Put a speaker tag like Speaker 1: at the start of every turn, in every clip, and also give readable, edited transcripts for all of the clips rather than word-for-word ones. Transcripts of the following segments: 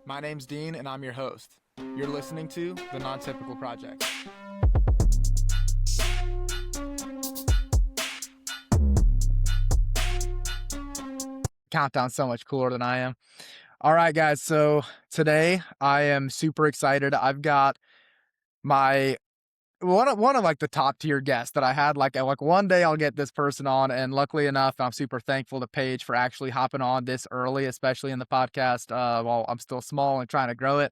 Speaker 1: My name's Dean, and I'm your host. You're listening to The Non-Typical Project. Countdown so much cooler than I am. All right, guys. So today I am super excited. I've got my one of like the top tier guests that I had. Like one day I'll get this person on, and luckily enough, I'm super thankful to Paige for actually hopping on this early, especially in the podcast. While I'm still small and trying to grow it.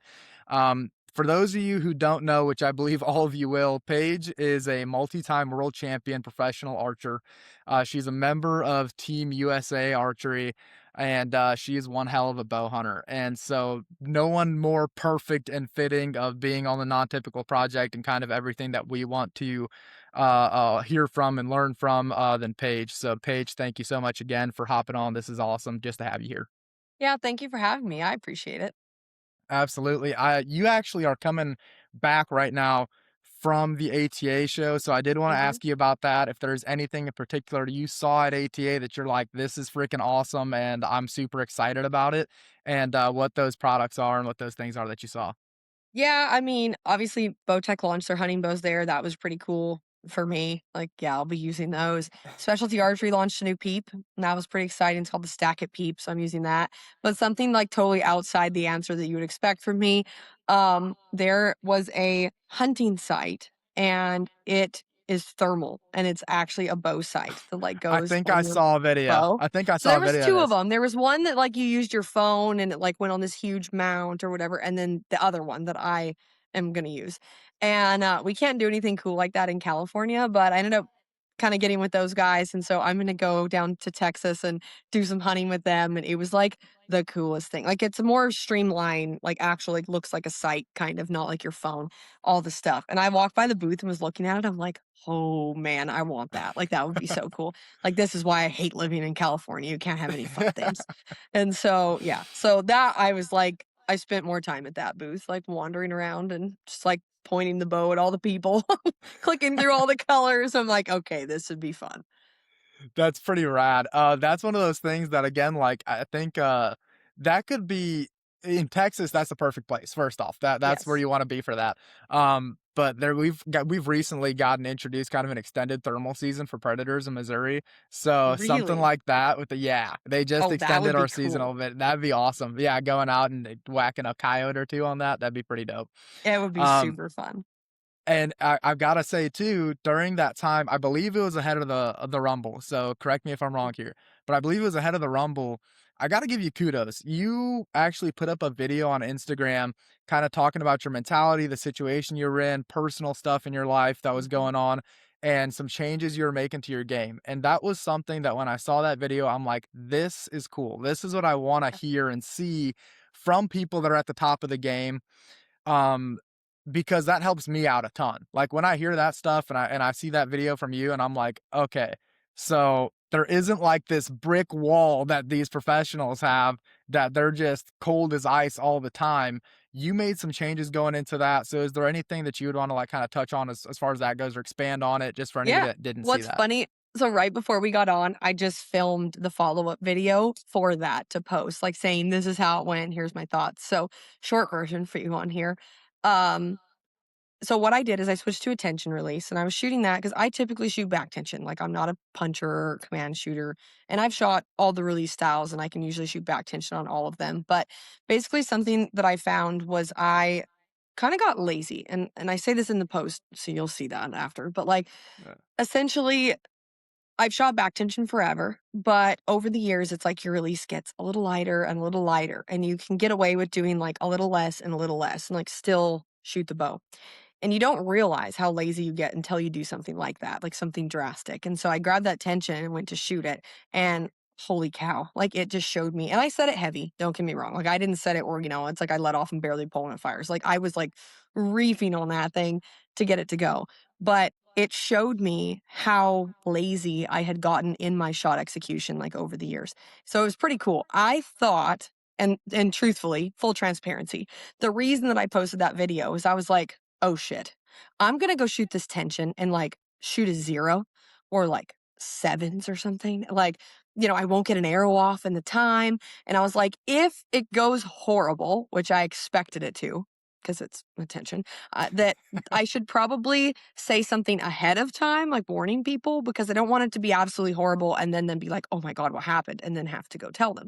Speaker 1: For those of you who don't know, which I believe all of you will, Paige is a multi-time world champion professional archer. She's a member of Team USA Archery, and she is one hell of a bow hunter. And so no one more perfect and fitting of being on the Non-Typical Project and kind of everything that we want to hear from and learn from than Paige. So Paige, thank you so much again for hopping on. This is awesome just to have you here.
Speaker 2: Yeah, thank you for having me. I appreciate it.
Speaker 1: Absolutely. You actually are coming back right now from the ATA show. So I did want to
Speaker 2: Mhm.
Speaker 1: ask you about that. If there's anything in particular you saw at ATA that you're like, this is freaking awesome and I'm super excited about it, and what those products are and what those things are that you saw.
Speaker 2: Yeah, I mean, obviously, Bowtech launched their hunting bows there. That was pretty cool for me. Like, yeah, I'll be using those. Specialty Archery launched a new peep, and that was pretty exciting. It's called the Stack It Peep, so I'm using that. But something like totally outside the answer that you would expect from me. There was a hunting site, and it is thermal, and it's actually a bow sight that like
Speaker 1: I
Speaker 2: goes
Speaker 1: think I
Speaker 2: on your
Speaker 1: saw a video.
Speaker 2: bow.
Speaker 1: I think I
Speaker 2: So
Speaker 1: saw
Speaker 2: there
Speaker 1: a
Speaker 2: was
Speaker 1: video of
Speaker 2: 2 of
Speaker 1: this.
Speaker 2: them. There was one that, like, you used your phone and it, like, went on this huge mount or whatever, and then the other one that I am gonna use. And, we can't do anything cool like that in California, but I ended up kinda getting with those guys, and so I'm gonna go down to Texas and do some hunting with them, and it was, like, the coolest thing. Like, it's a more streamlined, like, actual, like, looks like a site, kind of, not like your phone, all the stuff. And I walked by the booth and was looking at it, I'm like, "Oh, man, I want that." Like, that would be so cool. Like, this is why I hate living in California. You can't have any fun things. And so, yeah. So that I was like, I spent more time at that booth, like wandering around and just like pointing the bow at all the people, clicking through all the colors. I'm like, okay, this would be fun.
Speaker 1: That's pretty rad. That's one of those things that again, like I think that could be in Texas. That's the perfect place. First off, that's where
Speaker 2: Yes.
Speaker 1: you want to be for that. But there we've recently gotten introduced kind of an extended thermal season for predators in Missouri. So something
Speaker 2: Really?
Speaker 1: like that with the they just
Speaker 2: Oh, that
Speaker 1: extended
Speaker 2: would be
Speaker 1: our season a
Speaker 2: cool.
Speaker 1: little bit. That'd be awesome. Yeah, going out and whacking a coyote or two on that'd be pretty dope.
Speaker 2: It would be
Speaker 1: Um,
Speaker 2: super fun.
Speaker 1: and I've gotta say too, during that time, I believe it was ahead of the Rumble, so correct me if I'm wrong here, but I believe it was ahead of the Rumble. I gotta give you kudos. You actually put up a video on Instagram kinda talking about your mentality, the situation you're in, personal stuff in your life that was
Speaker 2: Mhm.
Speaker 1: going on, and some changes you were making to your game, and that was something that when I saw that video, I'm like, "This is cool. This is what I wanna hear and see from people that are at the top of the game." Um, because that helps me out a ton. Like when I hear that stuff and I see that video from you and I'm like, okay, so there isn't like this brick wall that these professionals have that they're just cold as ice all the time. You made some changes going into that. So is there anything that you would want to like kind of touch on as far as that goes or expand on it just for anybody
Speaker 2: Yeah.
Speaker 1: that didn't see
Speaker 2: What's
Speaker 1: that?
Speaker 2: funny, so right before we got on, I just filmed the follow-up video for that to post, like saying, this is how it went. Here's my thoughts. So short version for you on here. Um, So what I did is I switched to a tension release and I was shooting that because I typically shoot back tension. Like I'm not a puncher or command shooter. And I've shot all the release styles and I can usually shoot back tension on all of them. But basically something that I found was I kind of got lazy. And I say this in the post, so you'll see that after. But like
Speaker 1: Uh,
Speaker 2: essentially I've shot back tension forever, but over the years, it's like your release gets a little lighter and a little lighter, and you can get away with doing like a little less and a little less and like still shoot the bow. And you don't realize how lazy you get until you do something like that, like something drastic. And so I grabbed that tension and went to shoot it. And holy cow, like it just showed me. And I set it heavy, don't get me wrong. Like I didn't set it where, it's like I let off and barely pulling it fires. Like I was like reefing on that thing to get it to go. But it showed me how lazy I had gotten in my shot execution like over the years. So it was pretty cool. I thought, and truthfully, full transparency, the reason that I posted that video is I was like, oh shit, I'm gonna go shoot this tension and like shoot a 0 or like sevens or something. Like, I won't get an arrow off in the time. And I was like, if it goes horrible, which I expected it to, because it's attention, that I should probably say something ahead of time, like warning people, because I don't want it to be absolutely horrible and then be like, oh my God, what happened? And then have to go tell them.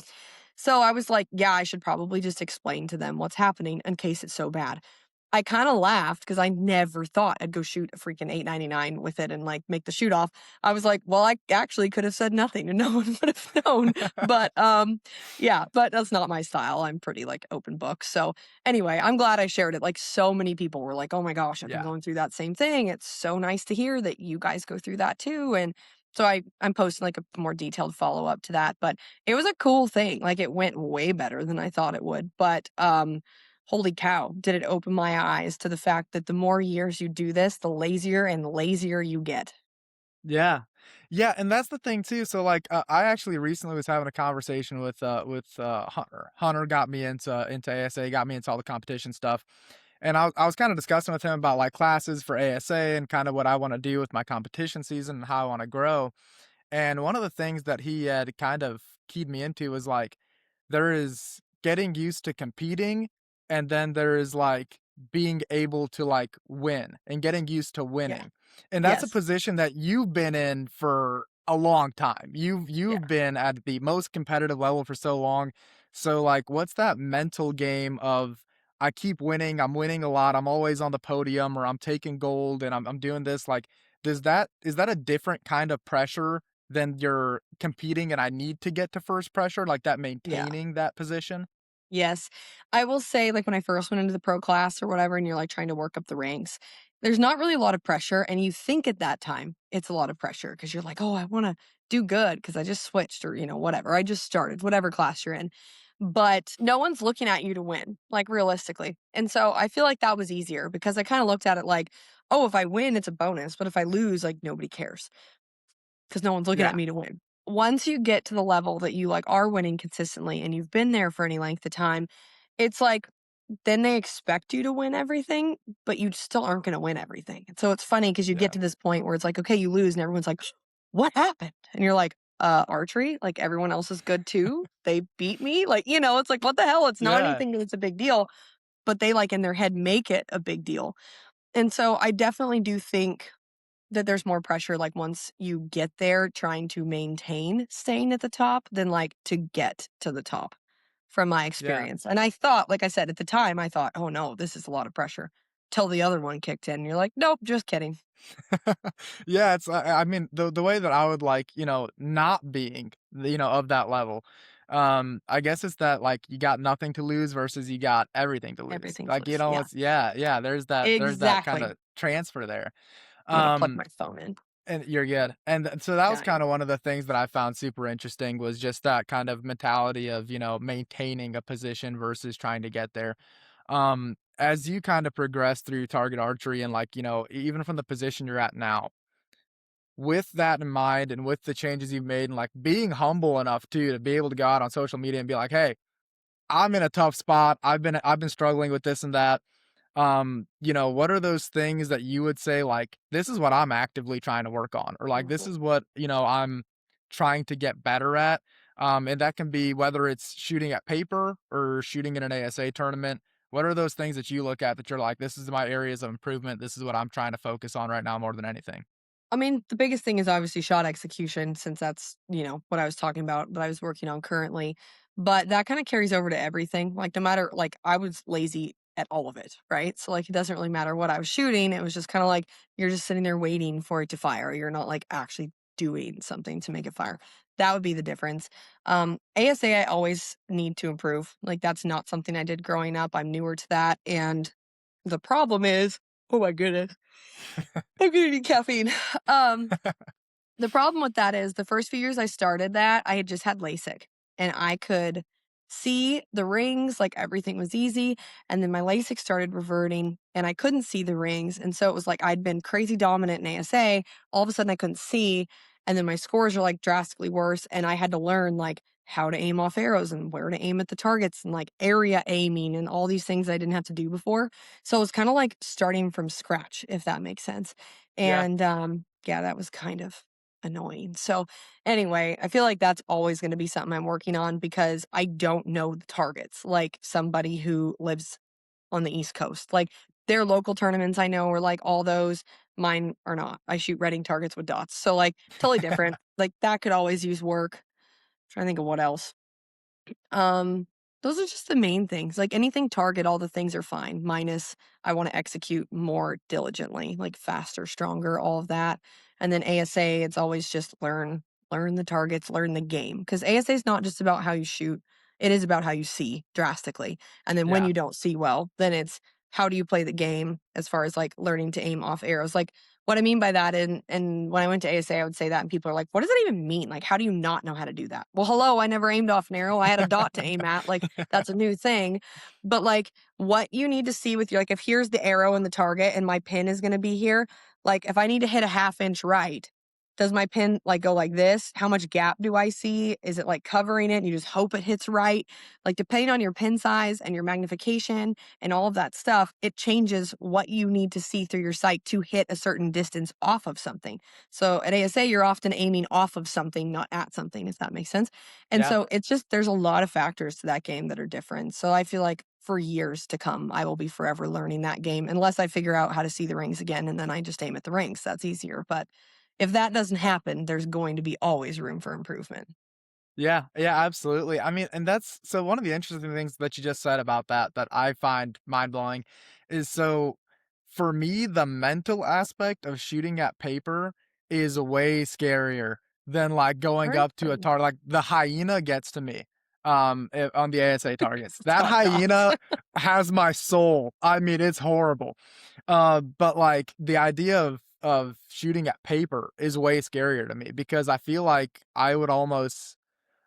Speaker 2: So I was like, yeah, I should probably just explain to them what's happening in case it's so bad. I kinda laughed because I never thought I'd go shoot a freaking 8.99 with it and, like, make the shoot off. I was like, "Well, I actually could have said nothing and no one would have known." But, yeah, but that's not my style. I'm pretty, like, open book. So, anyway, I'm glad I shared it. Like, so many people were like, "Oh my gosh, I've been
Speaker 1: Yeah.
Speaker 2: going through that same thing. It's so nice to hear that you guys go through that too." And so I'm posting, like, a more detailed follow-up to that, but it was a cool thing. Like, it went way better than I thought it would. But, holy cow, did it open my eyes to the fact that the more years you do this, the lazier and lazier you get.
Speaker 1: Yeah. Yeah, and that's the thing too, so, like, I actually recently was having a conversation with Hunter. Hunter got me into ASA, got me into all the competition stuff, and I was kinda discussing with him about, like, classes for ASA and kinda what I wanna do with my competition season and how I wanna grow. And one of the things that he had kind of keyed me into was like, there is getting used to competing, and then there is like being able to like win and getting used to
Speaker 2: Yeah.
Speaker 1: winning. And that's a
Speaker 2: Yes.
Speaker 1: position that you've been in for a long time. You've
Speaker 2: Yeah.
Speaker 1: been at the most competitive level for so long. So like what's that mental game of I keep winning, I'm winning a lot, I'm always on the podium or I'm taking gold and I'm doing this like is that a different kind of pressure then you're competing and I need to get to first pressure, like that
Speaker 2: Yeah.
Speaker 1: maintaining that position?
Speaker 2: Yes. I will say, like, when I first went into the pro class or whatever, and you're, like, trying to work up the ranks, there's not really a lot of pressure, and you think at that time it's a lot of pressure because 'cause you're like, "Oh, I wanna do good because I just switched," or, whatever, "I just started," whatever class you're in. But no one's looking at you to win, like, realistically, and so I feel like that was easier because I kinda looked at it like, "Oh, if I win, it's a bonus, but if I lose, like, nobody cares." 'Cause no one's looking at
Speaker 1: Yeah,
Speaker 2: me to win. Once you get to the level that you, like, are winning consistently and you've been there for any length of time, it's like, then they expect you to win everything, but you still aren't gonna win everything. And so it's funny because you get
Speaker 1: yeah,
Speaker 2: to this point where it's like, okay, you lose and everyone's like, "What happened?" And you're like, archery? Like, everyone else is good too? They beat me?" Like, it's like, "What the hell?" It's not
Speaker 1: yeah,
Speaker 2: anything that's a big deal, but they, like, in their head, make it a big deal. And so I definitely do think that there's more pressure, like, once you get there trying to maintain staying at the top than, like, to get to the top from my
Speaker 1: yeah.
Speaker 2: experience, and I thought, like I said, at the time, I thought, "Oh, no, this is a lot of pressure," till the other one kicked in, and you're like, "Nope, just kidding."
Speaker 1: Yeah, it's I mean, the way that I would like, not being, of that level, I guess it's that, like, you got nothing to lose versus you got everything to lose.
Speaker 2: Everything to
Speaker 1: Like,
Speaker 2: lose, yeah.
Speaker 1: it's yeah, there's that
Speaker 2: Exactly.
Speaker 1: kinda transfer there.
Speaker 2: I'm gonna plug
Speaker 1: Um
Speaker 2: my phone in.
Speaker 1: And you're good. And so that was
Speaker 2: Dying.
Speaker 1: kinda one of the things that I found super interesting was just that kind of mentality of, maintaining a position versus trying to get there. As you kinda progress through target archery and, like, even from the position you're at now, with that in mind and with the changes you've made and, like, being humble enough too to be able to go out on social media and be like, "Hey, I'm in a tough spot. I've been struggling with this and that." What are those things that you would say, like, "This is what I'm actively trying to work on," or, like, "This
Speaker 2: Mhm.
Speaker 1: is what, I'm trying to get better at," and that can be whether it's shooting at paper or shooting in an ASA tournament. What are those things that you look at that you're like, "This is my areas of improvement. This is what I'm trying to focus on right now more than anything?"
Speaker 2: I mean, the biggest thing is obviously shot execution since that's, what I was talking about, that I was working on currently. But that kind of carries over to everything. Like, no matter, like, I was lazy at all of it, right? So, like, it doesn't really matter what I was shooting. It was just kind of like you're just sitting there waiting for it to fire. You're not like actually doing something to make it fire. That would be the difference. ASA, I always need to improve. Like, that's not something I did growing up. I'm newer to that. And the problem is, oh my goodness, I'm gonna need caffeine. Um, the problem with that is the first few years I started that, I had just had LASIK, and I could see the rings, like, everything was easy, and then my LASIK started reverting, and I couldn't see the rings, and so it was like I'd been crazy dominant in ASA, all of a sudden I couldn't see, and then my scores are, like, drastically worse, and I had to learn, like, how to aim off arrows and where to aim at the targets and, like, area aiming and all these things I didn't have to do before, so it was kinda like starting from scratch, if that makes sense,
Speaker 1: Yeah.
Speaker 2: and, yeah, that was kind of annoying. So, anyway, I feel like that's always gonna be something I'm working on because I don't know the targets like somebody who lives on the East Coast. Like, their local tournaments I know are like all those, mine are not. I shoot redding targets with dots. So, like, totally different. Like, that could always use work. Trying to think of what else. Um, those are just the main things. Like anything target, all the things are fine, minus I want to execute more diligently, like faster, stronger, all of that. And then ASA, it's always just learn the targets, learn the game. Because ASA is not just about how you shoot, it is about how you see drastically. And then when
Speaker 1: Yeah.
Speaker 2: you don't see well, then it's how do you play the game as far as like learning to aim off arrows. Like what I mean by that, and when I went to ASA, I would say that, and people are like, "What does that even mean? Like, how do you not know how to do that?" Well, hello, I never aimed off an arrow. I had a dot to aim at. Like, that's a new thing. But like, what you need to see with your like, if here's the arrow and the target, and my pin is going to be here. Like, if I need to hit a half inch right, does my pin like go like this? How much gap do I see? Is it like covering it? And you just hope it hits right. Like, depending on your pin size and your magnification and all of that stuff, it changes what you need to see through your sight to hit a certain distance off of something. So at ASA, you're often aiming off of something, not at something, if that makes sense. And
Speaker 1: Yeah.
Speaker 2: so it's just, there's a lot of factors to that game that are different. So I feel like for years to come, I will be forever learning that game unless I figure out how to see the rings again and then I just aim at the rings. That's easier. But if that doesn't happen, there's going to be always room for improvement.
Speaker 1: Yeah, yeah, absolutely. I mean, and that's so one of the interesting things that you just said about that that I find mind-blowing is so for me, the mental aspect of shooting at paper is way scarier than like going up to a
Speaker 2: Person.
Speaker 1: target. Like the hyena gets to me on the ASA targets. That
Speaker 2: Dot dots.
Speaker 1: hyena has my soul. I mean, it's horrible. But like the idea of shooting at paper is way scarier to me because I feel like I would almost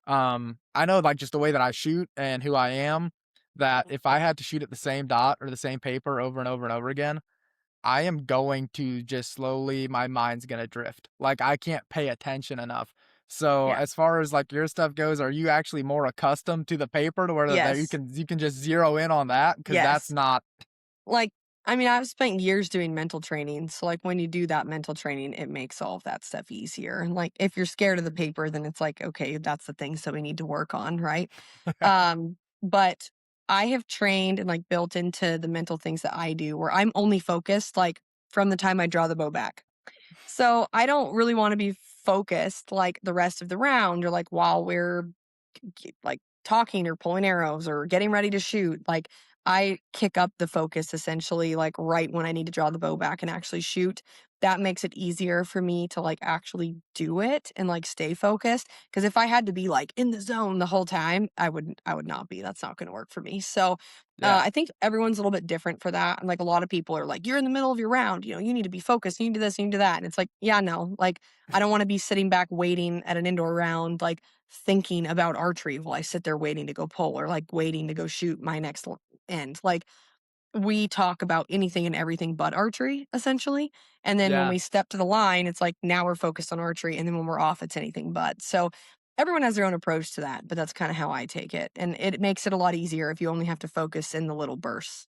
Speaker 1: I know, like, just the way that I shoot and who I am, that if I had to shoot at the same dot or the same paper over and over and over again, I am going to just slowly my mind's gonna drift. Like, I can't pay attention enough. So,
Speaker 2: Yeah.
Speaker 1: as far as, like, your stuff goes, are you actually more accustomed to the paper to where that
Speaker 2: Yes.
Speaker 1: you can just zero in on that because that's
Speaker 2: Yes.
Speaker 1: not.
Speaker 2: Like, I mean, I've spent years doing mental training. So, like, when you do that mental training, it makes all of that stuff easier. And, like, if you're scared of the paper, then it's like, okay, that's the thing. So, we need to work on, right? But I have trained and, like, built into the mental things that I do where I'm only focused, like, from the time I draw the bow back. So, I don't really want to be focused like the rest of the round or like while we're like talking or pulling arrows or getting ready to shoot. Like I kick up the focus essentially like right when I need to draw the bow back and actually shoot. That makes it easier for me to like actually do it and like stay focused. Cause if I had to be like in the zone the whole time, I would not be. That's not gonna work for me. So
Speaker 1: Yeah,
Speaker 2: I think everyone's a little bit different for that. And like a lot of people are like, you're in the middle of your round, you know, you need to be focused, you need to do this, you need to do that. And it's like, yeah, no, like I don't want to be sitting back waiting at an indoor round, like thinking about archery while I sit there waiting to go pull or like waiting to go shoot my next end. Like we talk about anything and everything but archery, essentially. And then when
Speaker 1: yeah.
Speaker 2: we step to the line, it's like now we're focused on archery. And then when we're off, it's anything but. So everyone has their own approach to that, but that's kind of how I take it. And it makes it a lot easier if you only have to focus in the little bursts.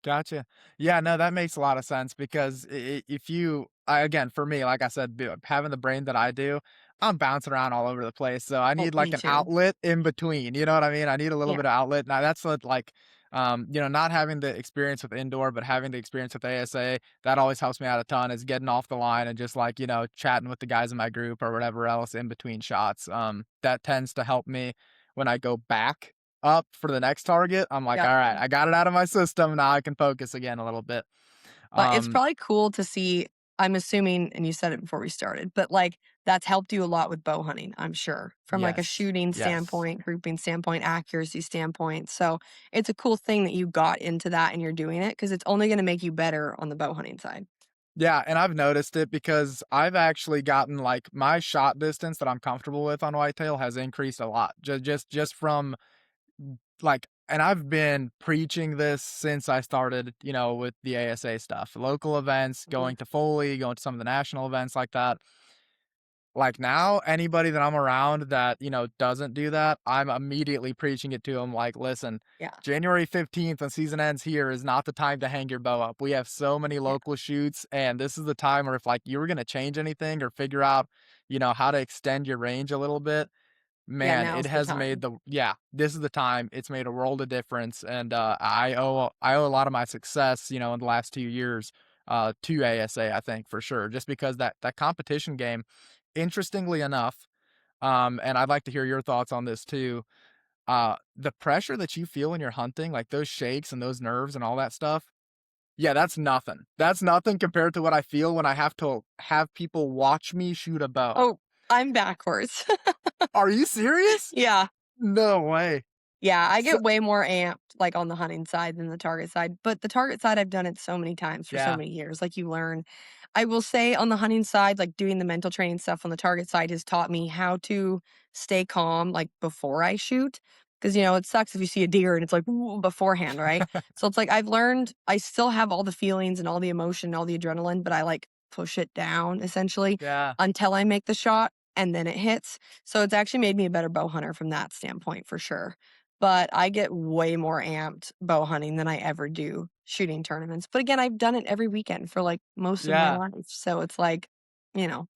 Speaker 1: Gotcha. Yeah, no, that makes a lot of sense because if you, I, again, for me, like I said, having the brain that I do, I'm bouncing around all over the place. So I
Speaker 2: Oh,
Speaker 1: need like
Speaker 2: me
Speaker 1: an
Speaker 2: too.
Speaker 1: outlet in between. You know what I mean? I need a little
Speaker 2: Yeah.
Speaker 1: bit of outlet. Now that's what like, not having the experience with indoor, but having the experience with ASA, that always helps me out a ton. Is getting off the line and just like chatting with the guys in my group or whatever else in between shots. That tends to help me when I go back up for the next target, I'm like,
Speaker 2: Yep.
Speaker 1: "All right, I got it out of my system, now I can focus again a little bit."
Speaker 2: But it's
Speaker 1: Um,
Speaker 2: probably cool to see, I'm assuming, and you said it before we started, but, like, that's helped you a lot with bow hunting, I'm sure, from, like, a
Speaker 1: yes,
Speaker 2: shooting
Speaker 1: yes.
Speaker 2: standpoint, grouping standpoint, accuracy standpoint, so it's a cool thing that you got into that and you're doing it because it's only gonna make you better on the bow hunting side.
Speaker 1: Yeah, and I've noticed it because I've actually gotten, like my shot distance that I'm comfortable with on whitetail has increased a lot, just from, like and I've been preaching this since I started, with the ASA stuff, local events,
Speaker 2: Mhm.
Speaker 1: going to Foley, going to some of the national events like that. Like, now, anybody that I'm around that, doesn't do that, I'm immediately preaching it to them like, "Listen,
Speaker 2: Yeah.
Speaker 1: January 15th when season ends here is not the time to hang your bow up. We have so many
Speaker 2: Yeah.
Speaker 1: local shoots, and this is the time where if, like, you were gonna change anything or figure out, how to extend your range a little bit,
Speaker 2: Yeah,
Speaker 1: man, it
Speaker 2: now's the
Speaker 1: has made
Speaker 2: time.
Speaker 1: the yeah, this is the time. It's made a world of difference, and, I owe a lot of my success, in the last 2 years, to ASA, I think, for sure, just because that competition game, interestingly enough, and I'd like to hear your thoughts on this too, the pressure that you feel when you're hunting, like those shakes and those nerves and all that stuff, yeah, that's nothing. That's nothing compared to what I feel when I have to have people watch me shoot a bow.
Speaker 2: Oh, I'm backwards.
Speaker 1: Are you serious?
Speaker 2: Yeah.
Speaker 1: No way.
Speaker 2: Yeah, I
Speaker 1: So
Speaker 2: get way more amped, like, on the hunting side than the target side, but the target side, I've done it so many times for so
Speaker 1: yeah,
Speaker 2: many years, like, you learn. I will say on the hunting side, like, doing the mental training stuff on the target side has taught me how to stay calm, like, before I shoot, because it sucks if you see a deer and it's like, "Ooh," beforehand, right? So it's like I've learned I still have all the feelings and all the emotion, all the adrenaline, but I, like, push it down essentially
Speaker 1: yeah,
Speaker 2: until I make the shot, and then it hits. So it's actually made me a better bow hunter from that standpoint for sure. But I get way more amped bow hunting than I ever do shooting tournaments. But again, I've done it every weekend for, like, most of my
Speaker 1: yeah,
Speaker 2: life. So it's like, you know,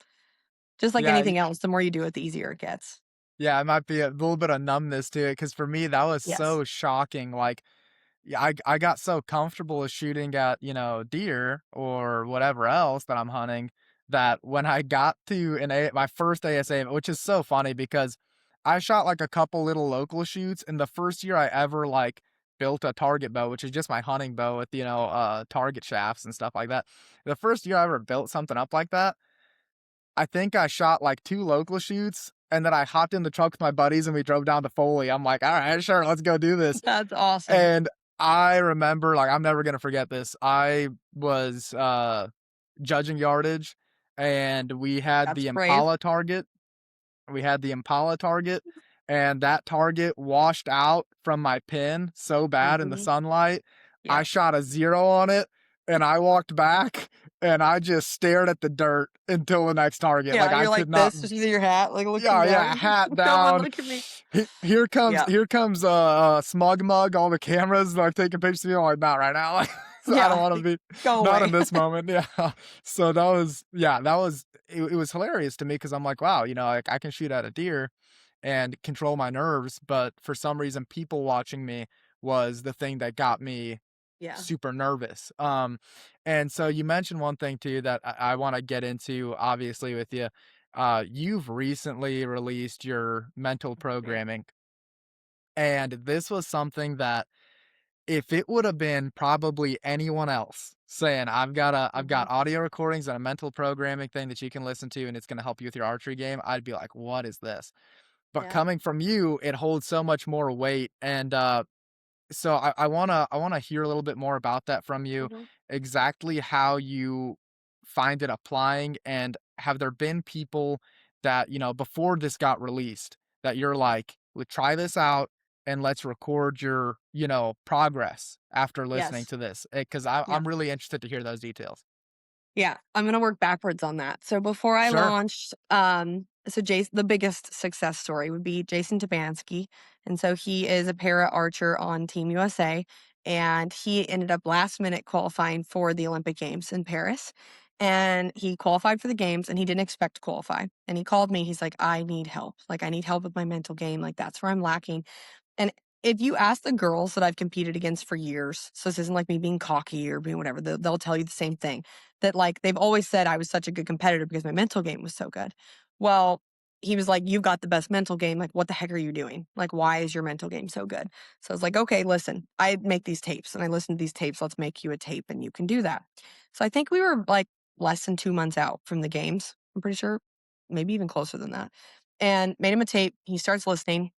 Speaker 2: just like
Speaker 1: yeah,
Speaker 2: anything else, the more you do it, the easier it gets.
Speaker 1: yeah, it might be a little bit of numbness to it because for me, that was
Speaker 2: Yes.
Speaker 1: so shocking, like, yeah, I got so comfortable with shooting at, deer or whatever else that I'm hunting that when I got to my first ASA, which is so funny because I shot like a couple little local shoots, and the first year I ever like built a target bow, which is just my hunting bow with, target shafts and stuff like that. The first year I ever built something up like that, I think I shot like 2 local shoots, and then I hopped in the truck with my buddies and we drove down to Foley. I'm like, "All right, sure, let's go do this."
Speaker 2: That's awesome.
Speaker 1: And I remember, like, I'm never gonna forget this. I was, judging yardage, and
Speaker 2: That's brave.
Speaker 1: we had the Impala target, and that target washed out from my pin so bad in the
Speaker 2: Mhm.
Speaker 1: sunlight, I
Speaker 2: Yep.
Speaker 1: shot a 0 on it, and I walked back, and I just stared at the dirt until the next target, like,
Speaker 2: Yeah,
Speaker 1: I
Speaker 2: you're like
Speaker 1: could not
Speaker 2: this, just using your hat, like, looking
Speaker 1: yeah,
Speaker 2: down.
Speaker 1: yeah, hat
Speaker 2: No one
Speaker 1: down.
Speaker 2: look at me.
Speaker 1: Here comes
Speaker 2: Yeah.
Speaker 1: here comes, Smug Mug, all the cameras, like, taking pictures of me, I'm like, "Not right now." Like, I don't
Speaker 2: Yeah.
Speaker 1: wanna be
Speaker 2: Go
Speaker 1: not in
Speaker 2: away.
Speaker 1: this moment, yeah. So that was yeah, that was it was hilarious to me because 'cause I'm like, "Wow," like, I can shoot at a deer and control my nerves, but for some reason, people watching me was the thing that got me
Speaker 2: Yeah.
Speaker 1: super nervous. And so you mentioned one thing too that I want to get into, obviously, with you. You've recently released your mental
Speaker 2: Yeah.
Speaker 1: programming, and this was something that if it would have been probably anyone else saying, I've
Speaker 2: Mhm.
Speaker 1: got audio recordings and a mental programming thing that you can listen to, and it's going to help you with your archery game, I'd be like, what is this? But
Speaker 2: Yeah.
Speaker 1: coming from you, it holds so much more weight. And so I wanna hear a little bit more about that from you,
Speaker 2: Mhm.
Speaker 1: exactly how you find it applying, and have there been people that, before this got released, that you're like, try this out and let's record your, progress after listening
Speaker 2: Yes.
Speaker 1: to this." Because
Speaker 2: Yep.
Speaker 1: I'm really interested to hear those details.
Speaker 2: Yeah, I'm gonna work backwards on that. So before I
Speaker 1: Sure.
Speaker 2: launched, so Jason, the biggest success story would be Jason Tabansky, and so he is a para archer on Team USA, and he ended up last minute qualifying for the Olympic Games in Paris, and he qualified for the games, and he didn't expect to qualify, and he called me. He's like, "I need help. Like, I need help with my mental game. Like, that's where I'm lacking." And if you ask the girls that I've competed against for years, so this isn't like me being cocky or being whatever, they'll tell you the same thing, that, like, they've always said I was such a good competitor because my mental game was so good. Well, he was like, "You've got the best mental game. Like, what the heck are you doing? Like, why is your mental game so good?" So I was like, "Okay, listen, I make these tapes and I listen to these tapes. Let's make you a tape and you can do that." So I think we were like less than 2 months out from the games. I'm pretty sure, maybe even closer than that. And made him a tape. He starts listening.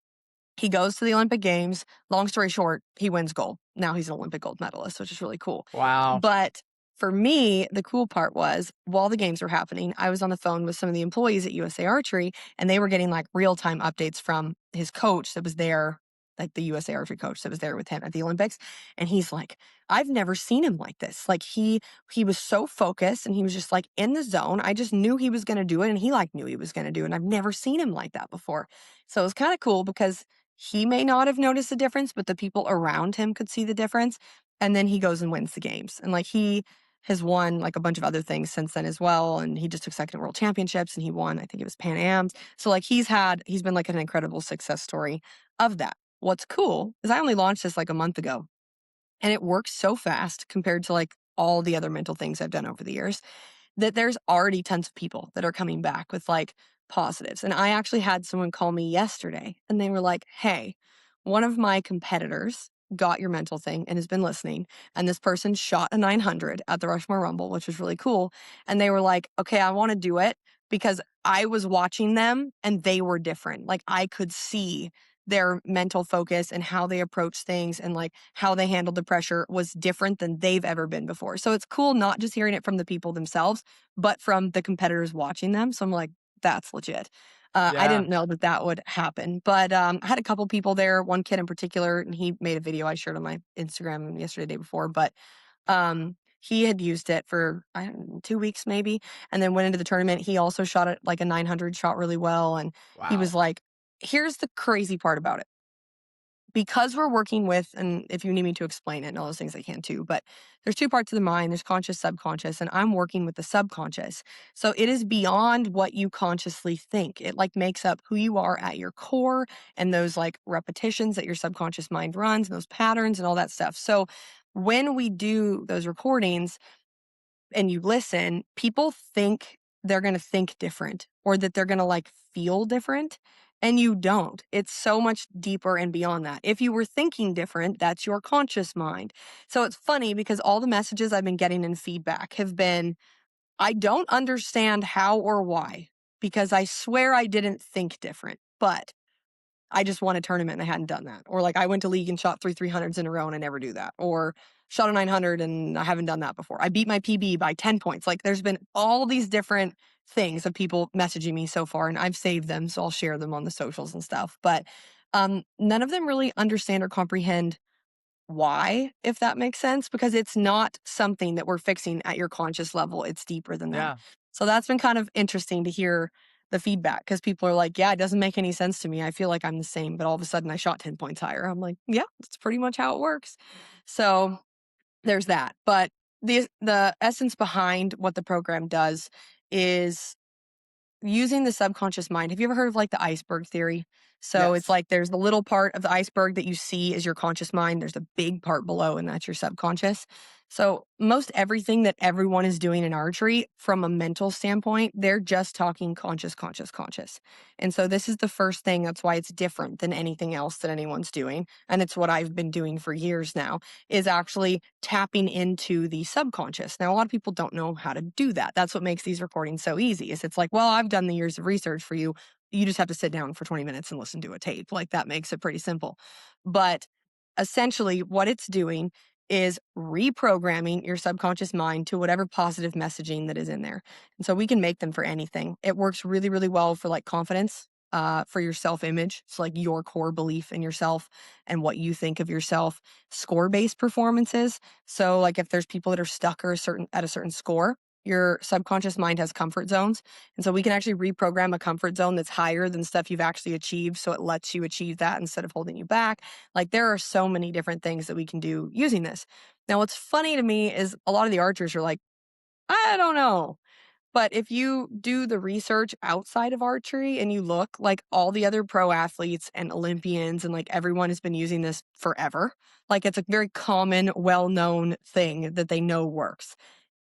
Speaker 2: He goes to the Olympic Games. Long story short, he wins gold. Now he's an Olympic gold medalist, which is really cool.
Speaker 1: Wow.
Speaker 2: But for me, the cool part was while the games were happening, I was on the phone with some of the employees at USA Archery, and they were getting like real time updates from his coach that was there like the USA Archery coach that was there with him at the Olympics, and he's like, "I've never seen him like this." Like he was so focused and he was just like in the zone. I just knew he was going to do it and he like knew he was going to do it. And I've never seen him like that before. So it was kind of cool because he may not have noticed the difference, but the people around him could see the difference. And then he goes and wins the games. And like he has won like a bunch of other things since then as well. And he just took second at world championships and he won, I think it was Pan Am's. So like he's been like an incredible success story of that. What's cool is I only launched this like a month ago and it works so fast compared to like all the other mental things I've done over the years that there's already tons of people that are coming back with like positives. And I actually had someone call me yesterday and they were like, "Hey, one of my competitors got your mental thing and has been listening. And this person shot a 900 at the Rushmore Rumble, which was really cool. And they were like, okay, I want to do it because I was watching them and they were different. Like I could see their mental focus and how they approach things and like how they handled the pressure was different than they've ever been before. So it's cool not just hearing it from the people themselves, but from the competitors watching them. So I'm like, that's legit. I
Speaker 1: Yeah.
Speaker 2: didn't know that that would happen, but I had a couple people there. One kid in particular, and he made a video I shared on my Instagram yesterday, day before. But he had used it for I don't know, 2 weeks maybe, and then went into the tournament. He also shot it like a 900, shot really well, and he was
Speaker 1: Wow.
Speaker 2: like, "Here's the crazy part about it." Because we're working with, and if you need me to explain it and all those things I can too, but there's two parts of the mind, there's conscious, subconscious, and I'm working with the subconscious. So it is beyond what you consciously think. It like makes up who you are at your core and those like repetitions that your subconscious mind runs and those patterns and all that stuff. So when we do those recordings, and you listen, people think they're going to think different or that they're going to like feel different. And you don't. It's so much deeper and beyond that. If you were thinking different, that's your conscious mind. So it's funny because all the messages I've been getting in feedback have been, I don't understand how or why, because I swear I didn't think different, but I just won a tournament and I hadn't done that. Or like I went to league and shot 300s in a row and I never do that. Or shot a 900 and I haven't done that before. I beat my PB by 10 points. Like there's been all these different things of people messaging me so far and I've saved them. So I'll share them on the socials and stuff. But none of them really understand or comprehend why, if that makes sense, because it's not something that we're fixing at your conscious level. It's deeper than that.
Speaker 1: Yeah.
Speaker 2: So that's been kind of interesting to hear the feedback because people are like, yeah, it doesn't make any sense to me. I feel like I'm the same, but all of a sudden I shot 10 points higher. I'm like, yeah, that's pretty much how it works. So there's that. But the essence behind what the program does is using the subconscious mind. Have you ever heard of like the iceberg theory? So it's
Speaker 1: Yes.
Speaker 2: like there's the little part of the iceberg that you see is your conscious mind. There's a big part below, and that's your subconscious. So most everything that everyone is doing in archery from a mental standpoint, they're just talking conscious, conscious, conscious. And so this is the first thing. That's why it's different than anything else that anyone's doing. And it's what I've been doing for years now is actually tapping into the subconscious. Now, a lot of people don't know how to do that. That's what makes these recordings so easy. Is it's like, well, I've done the years of research for you. You just have to sit down for 20 minutes and listen to a tape. Like that makes it pretty simple. But essentially, what it's doing is reprogramming your subconscious mind to whatever positive messaging that is in there. And so we can make them for anything. It works really, really well for like confidence, for your self image. It's like your core belief in yourself and what you think of yourself. Score based performances. So, like if there's people that are stuck or at a certain score, your subconscious mind has comfort zones. And so we can actually reprogram a comfort zone that's higher than stuff you've actually achieved. So it lets you achieve that instead of holding you back. Like there are so many different things that we can do using this. Now, what's funny to me is a lot of the archers are like, I don't know. But if you do the research outside of archery and you look, like all the other pro athletes and Olympians and like everyone has been using this forever. Like it's a very common, well known thing that they know works.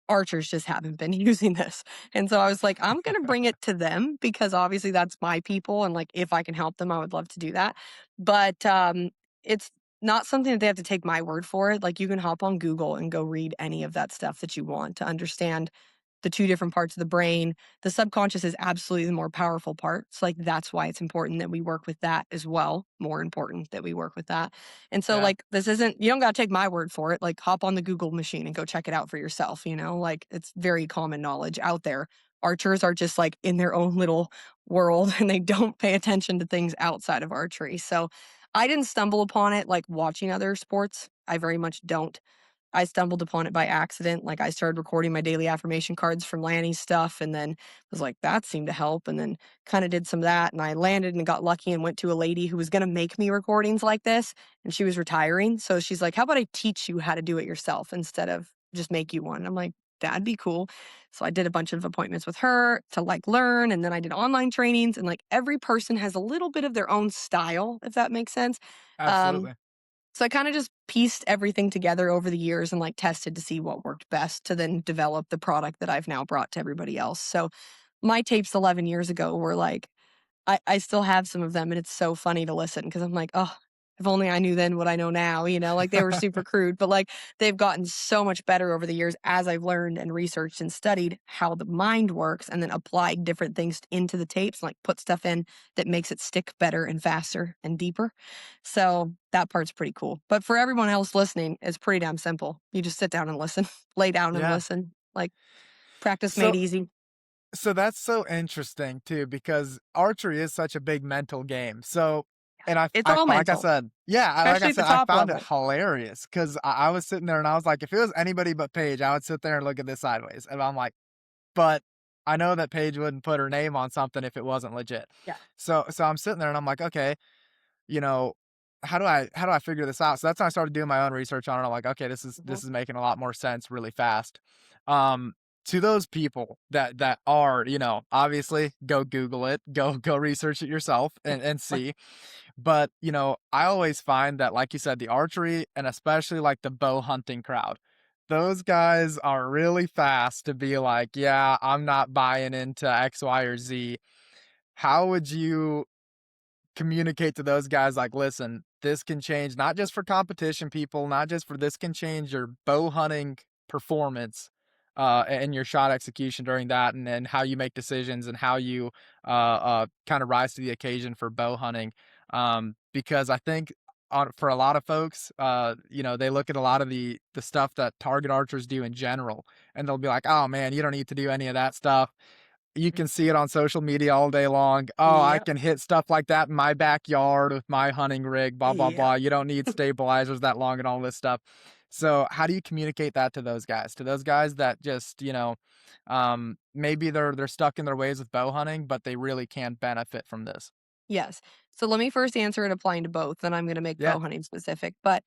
Speaker 2: Archers just haven't been using this. And so I was like, I'm going to bring it to them because obviously that's my people. And like, if I can help them, I would love to do that. But it's not something that they have to take my word for it. Like, you can hop on Google and go read any of that stuff that you want to understand the two different parts of the brain. The subconscious is absolutely the more powerful part. So like that's why it's important that we work with that as well. More important that we work with that. And so
Speaker 1: Yeah.
Speaker 2: like this isn't, you don't got to take my word for it. Like hop on the Google machine and go check it out for yourself, like it's very common knowledge out there. Archers are just like in their own little world and they don't pay attention to things outside of archery. So I didn't stumble upon it like watching other sports. I very much don't. I stumbled upon it by accident. Like I started recording my daily affirmation cards from Lanny's stuff and then was like, that seemed to help. And then kind of did some of that. And I landed and got lucky and went to a lady who was going to make me recordings like this. And she was retiring. So she's like, how about I teach you how to do it yourself instead of just make you one? I'm like, that'd be cool. So I did a bunch of appointments with her to like learn. And then I did online trainings. And like every person has a little bit of their own style, if that makes sense. Um,
Speaker 1: Absolutely.
Speaker 2: so I kind of just pieced everything together over the years and like tested to see what worked best to then develop the product that I've now brought to everybody else. So my tapes 11 years ago were like I still have some of them, and it's so funny to listen because I'm like, "Oh, if only I knew then what I know now," like, they were super crude, but, like, they've gotten so much better over the years as I've learned and researched and studied how the mind works and then applied different things into the tapes, like, put stuff in that makes it stick better and faster and deeper. So, that part's pretty cool, but for everyone else listening, it's pretty damn simple. You just sit down and listen, lay down and
Speaker 1: Yeah.
Speaker 2: listen, like, practice
Speaker 1: So
Speaker 2: made easy.
Speaker 1: so that's so interesting too, because archery is such a big mental game. So, and
Speaker 2: It's all
Speaker 1: like I
Speaker 2: mental,
Speaker 1: said, yeah, like I
Speaker 2: especially at the
Speaker 1: said, I
Speaker 2: top
Speaker 1: found it
Speaker 2: level.
Speaker 1: hilarious because I was sitting there and I was like, if it was anybody but Paige, I would sit there and look at this sideways. And I'm like, but I know that Paige wouldn't put her name on something if it wasn't legit.
Speaker 2: Yeah.
Speaker 1: So I'm sitting there and I'm like, okay, you know, how do I figure this out? So that's when I started doing my own research on it. I'm like, okay,
Speaker 2: Mhm.
Speaker 1: this is making a lot more sense really fast. Um, to those people that are, obviously go Google it, go research it yourself and
Speaker 2: Like,
Speaker 1: see. But, I always find that, like you said, the archery and especially like the bow hunting crowd, those guys are really fast to be like, yeah, I'm not buying into X, Y, or Z. How would you communicate to those guys like, listen, this can change not just for competition people, not just for this can change your bow hunting performance and your shot execution during that and how you make decisions and how you kind of rise to the occasion for bow hunting. Because I think for a lot of folks, they look at a lot of the stuff that target archers do in general, and they'll be like, "Oh man, you don't need to do any of that stuff. You
Speaker 2: mm,
Speaker 1: can see it on social media all day long. Oh, I
Speaker 2: yep,
Speaker 1: can hit stuff like that in my backyard with my hunting rig, blah, blah,
Speaker 2: yep.
Speaker 1: blah. You don't need stabilizers that long and all this stuff. So, how do you communicate that to those guys? To those guys that just, maybe they're stuck in their ways with bow hunting, but they really can benefit from this.
Speaker 2: Yes. So let me first answer it applying to both, then I'm gonna make
Speaker 1: Yeah.
Speaker 2: bow hunting specific, but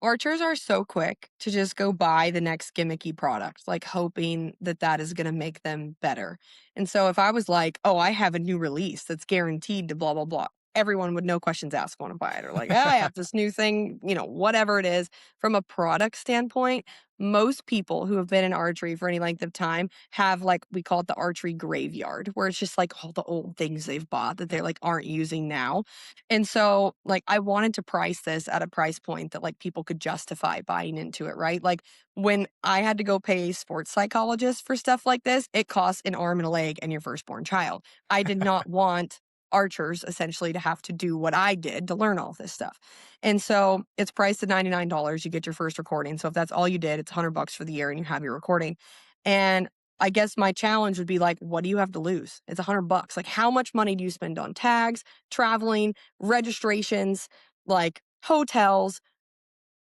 Speaker 2: archers are so quick to just go buy the next gimmicky product, like hoping that that is gonna make them better. And so if I was like, "Oh, I have a new release that's guaranteed to blah, blah, blah," everyone would no questions asked wanna buy it or like, "Ah, I have this new thing," whatever it is. From a product standpoint, most people who have been in archery for any length of time have, like, we call it the archery graveyard, where it's just like all the old things they've bought that they like aren't using now. And so, like, I wanted to price this at a price point that, like, people could justify buying into it, right? Like, when I had to go pay a sports psychologist for stuff like this, it costs an arm and a leg and your firstborn child. I did not want archers essentially to have to do what I did to learn all this stuff. And so it's priced at $99. You get your first recording. So if that's all you did, it's $100 for the year and you have your recording. And I guess my challenge would be like, what do you have to lose? It's $100. Like, how much money do you spend on tags, traveling, registrations, like hotels,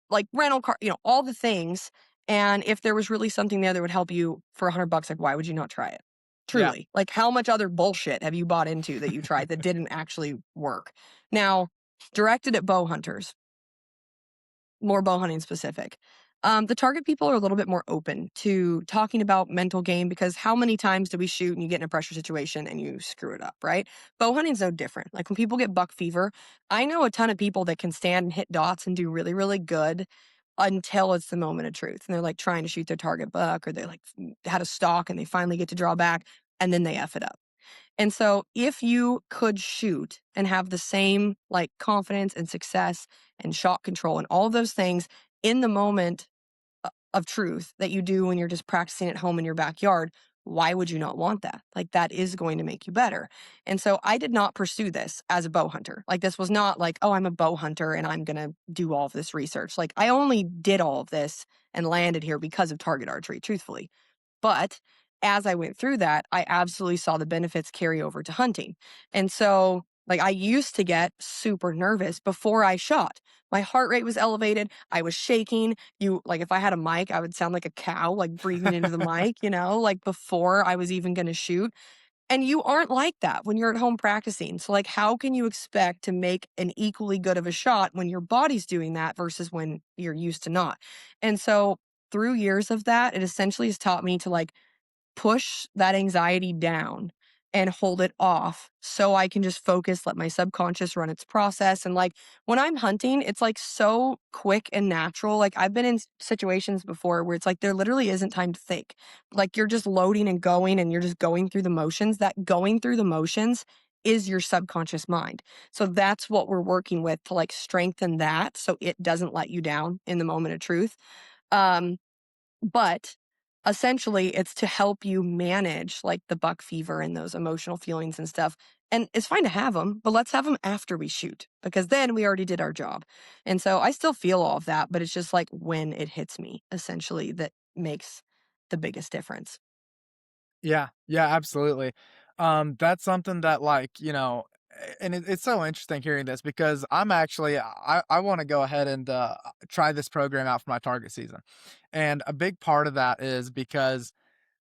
Speaker 2: like rental car, all the things. And if there was really something there that would help you for $100, like why would you not try it?
Speaker 1: Yeah.
Speaker 2: Truly. Like how much other bullshit have you bought into that you tried that didn't actually work? Now, directed at bow hunters, more bow hunting specific. The target people are a little bit more open to talking about mental game because how many times do we shoot and you get in a pressure situation and you screw it up, right? Bow hunting's no different. Like when people get buck fever, I know a ton of people that can stand and hit dots and do really, really good until it's the moment of truth. And they're like trying to shoot their target buck or they like had a stalk and they finally get to draw back and then they F it up. And so if you could shoot and have the same like confidence and success and shot control and all of those things in the moment of truth that you do when you're just practicing at home in your backyard, why would you not want that? Like that is going to make you better. And so I did not pursue this as a bow hunter. Like this was not like, oh, I'm a bow hunter and I'm going to do all of this research. Like I only did all of this and landed here because of target archery, truthfully. But as I went through that, I absolutely saw the benefits carry over to hunting. And so Like, I used to get super nervous before I shot. My heart rate was elevated. I was shaking. Like, if I had a mic, I would sound like a cow, like breathing into the mic, like before I was even going to shoot. And you aren't like that when you're at home practicing. So, like, how can you expect to make an equally good of a shot when your body's doing that versus when you're used to not? And so, through years of that, it essentially has taught me to like push that anxiety down and hold it off so I can just focus, let my subconscious run its process. And like when I'm hunting, it's like so quick and natural. Like I've been in situations before where it's like there literally isn't time to think. Like you're just loading and you're just going through the motions. That going through the motions is your subconscious mind. So that's what we're working with to like strengthen that so it doesn't let you down in the moment of truth. Um, but essentially, it's to help you manage like the buck fever and those emotional feelings and stuff. And it's fine to have them, but let's have them after we shoot because then we already did our job. And so I still feel all of that, but it's just like when it hits me, essentially, that makes the biggest difference.
Speaker 1: Yeah, yeah, absolutely. That's something that and it's so interesting hearing this because I want to go ahead and try this program out for my target season. And a big part of that is because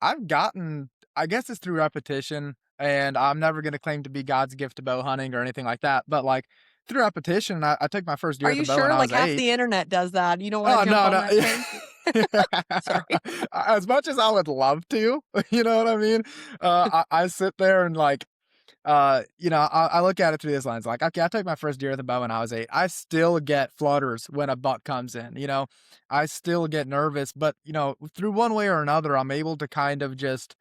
Speaker 1: I've gotten, I guess it's through repetition, and I'm never going to claim to be God's gift to bow hunting or anything like that. But like through repetition, I took my first deer
Speaker 2: Are
Speaker 1: at the
Speaker 2: you
Speaker 1: bow when
Speaker 2: sure?
Speaker 1: I
Speaker 2: Like
Speaker 1: was
Speaker 2: half
Speaker 1: 8.
Speaker 2: the internet does that. You don't want to
Speaker 1: Oh,
Speaker 2: jump
Speaker 1: no,
Speaker 2: on
Speaker 1: no.
Speaker 2: that train? Sorry.
Speaker 1: As much as I would love to, you know what I mean? I sit there and I look at it through this lens. Like, okay, I took my first deer at the bow when I was 8. I still get flutters when a buck comes in, I still get nervous, but through one way or another, I'm able to kind of just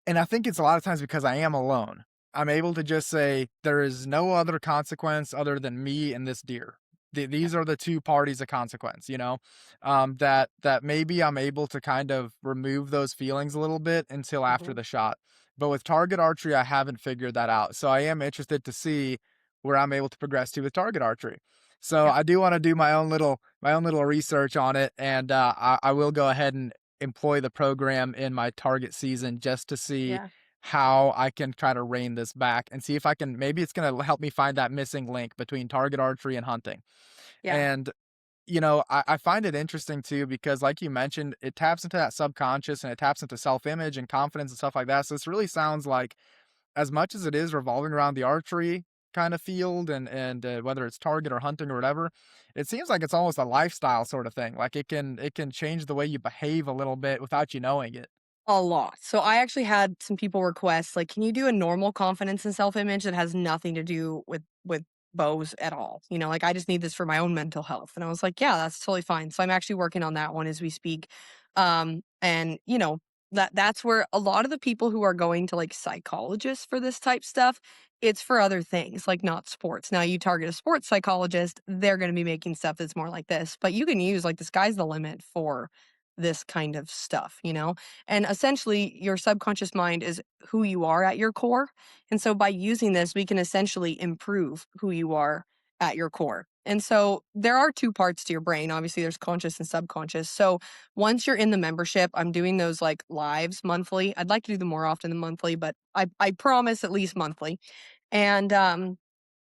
Speaker 1: and I think it's a lot of times because I am alone. I'm able to just say, "There is no other consequence other than me and this deer.
Speaker 2: Yeah.
Speaker 1: These are the 2 parties of consequence," that maybe I'm able to kind of remove those feelings a little bit until after
Speaker 2: Mhm.
Speaker 1: the shot. But with target archery, I haven't figured that out. So I am interested to see where I'm able to progress to with target archery. So
Speaker 2: Yeah.
Speaker 1: I do wanna do my own little research on it, and, I will go ahead and employ the program in my target season just to see
Speaker 2: Yeah.
Speaker 1: how I can try to rein this back and see if I can maybe it's gonna help me find that missing link between target archery and hunting.
Speaker 2: Yeah.
Speaker 1: And, I find it interesting too because like you mentioned, it taps into that subconscious and it taps into self-image and confidence and stuff like that. So this really sounds like as much as it is revolving around the archery kind of field and whether it's target or hunting or whatever, it seems like it's almost a lifestyle sort of thing. Like it can change the way you behave a little bit without you knowing it.
Speaker 2: A lot. So I actually had some people request, like, can you do a normal confidence and self-image that has nothing to do with bows at all? Like I just need this for my own mental health. And I was like, yeah, that's totally fine. So I'm actually working on that one as we speak. And that's where a lot of the people who are going to like psychologists for this type stuff, it's for other things, like not sports. Now you target a sports psychologist, they're going to be making stuff that's more like this, but you can use like the sky's the limit for this kind of stuff. And essentially, your subconscious mind is who you are at your core. And so by using this, we can essentially improve who you are at your core. And so there are two parts to your brain. Obviously, there's conscious and subconscious. So once you're in the membership, I'm doing those like lives monthly. I'd like to do them more often than monthly, but I promise at least monthly. And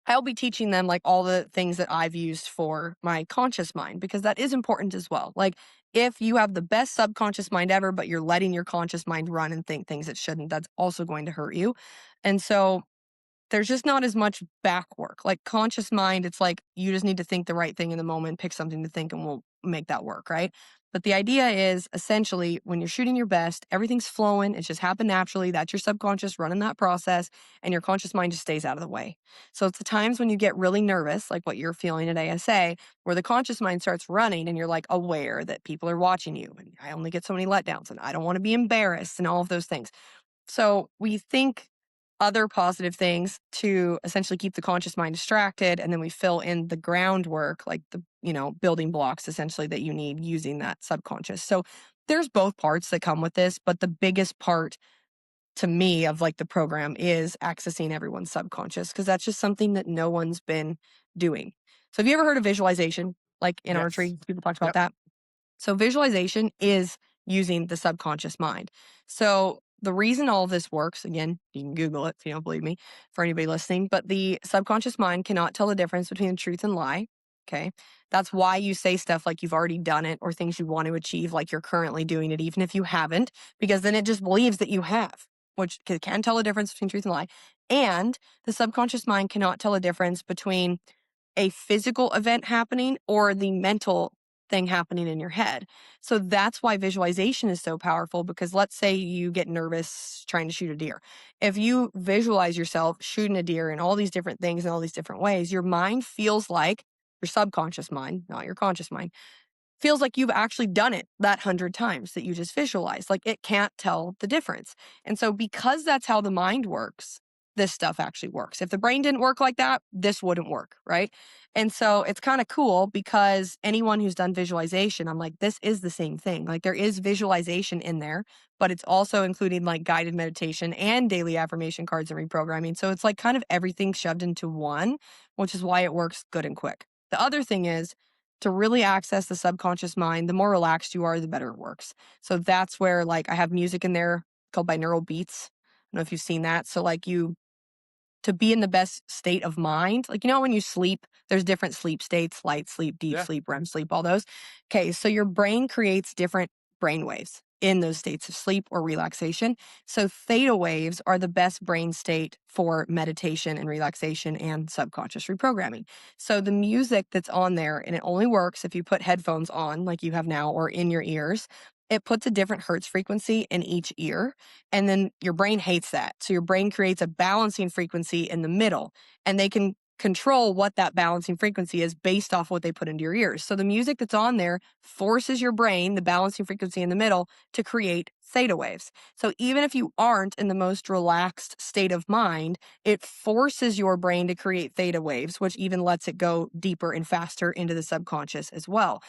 Speaker 2: I'll be teaching them like all the things that I've used for my conscious mind because that is important as well. Like if you have the best subconscious mind ever, but you're letting your conscious mind run and think things it shouldn't, that's also going to hurt you. And so there's just not as much back work. Like conscious mind, it's like you just need to think the right thing in the moment, pick something to think, and we'll make that work, right? But the idea is essentially when you're shooting your best, everything's flowing. It's just happened naturally. That's your subconscious running that process, and your conscious mind just stays out of the way. So it's the times when you get really nervous, like what you're feeling at ASA, where the conscious mind starts running and you're like aware that people are watching you. And I only get so many letdowns, and I don't want to be embarrassed, and all of those things. So we think other positive things to essentially keep the conscious mind distracted. And then we fill in the groundwork, like the building blocks essentially that you need using that subconscious. So there's both parts that come with this, but the biggest part to me of like the program is accessing everyone's subconscious because that's just something that no one's been doing. So have you ever heard of visualization? Like in
Speaker 1: Yes.
Speaker 2: archery, people talked about
Speaker 1: Yep.
Speaker 2: that. So visualization is using the subconscious mind. So the reason all of this works, again, you can Google it if you don't believe me, for anybody listening, but the subconscious mind cannot tell the difference between truth and lie. Okay. That's why you say stuff like you've already done it or things you want to achieve, like you're currently doing it, even if you haven't, because then it just believes that you have, which can tell the difference between truth and lie. And the subconscious mind cannot tell the difference between a physical event happening or the mental thing happening in your head. So that's why visualization is so powerful, because let's say you get nervous trying to shoot a deer. If you visualize yourself shooting a deer in all these different things in all these different ways, your mind feels like your subconscious mind, not your conscious mind, feels like you've actually done it that 100 times that you just visualized. Like it can't tell the difference. And so, because that's how the mind works, this stuff actually works. If the brain didn't work like that, this wouldn't work. Right. And so, it's kind of cool because anyone who's done visualization, I'm like, this is the same thing. Like, there is visualization in there, but it's also including like guided meditation and daily affirmation cards and reprogramming. So, it's like kind of everything shoved into one, which is why it works good and quick. The other thing is, to really access the subconscious mind, the more relaxed you are, the better it works. So that's where like I have music in there called binaural beats. I don't know if you've seen that. So like you to be in the best state of mind. Like, when you sleep, there's different sleep states, light sleep, deep
Speaker 1: Yeah.
Speaker 2: sleep, REM sleep, all those. Okay, so your brain creates different brain waves in those states of sleep or relaxation. So theta waves are the best brain state for meditation and relaxation and subconscious reprogramming. So the music that's on there, and it only works if you put headphones on like you have now or in your ears, it puts a different hertz frequency in each ear. And then your brain hates that. So your brain creates a balancing frequency in the middle, and they can control what that balancing frequency is based off what they put into your ears. So the music that's on there forces your brain, the balancing frequency in the middle, to create theta waves. So even if you aren't in the most relaxed state of mind, it forces your brain to create theta waves, which even lets it go deeper and faster into the subconscious as well.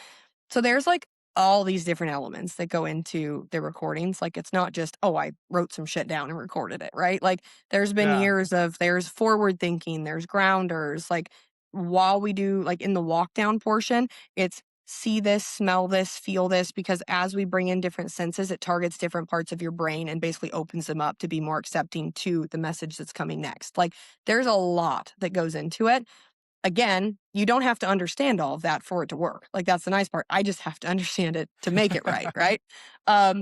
Speaker 2: So there's like all these different elements that go into the recordings. Like it's not just, oh, I wrote some shit down and recorded it, right? Like there's been
Speaker 1: Yeah.
Speaker 2: years of there's forward thinking, there's grounders. Like while we do like in the walk down portion, it's see this, smell this, feel this, because as we bring in different senses, it targets different parts of your brain and basically opens them up to be more accepting to the message that's coming next. Like there's a lot that goes into it. Again, you don't have to understand all of that for it to work. Like that's the nice part. I just have to understand it to make it right, right?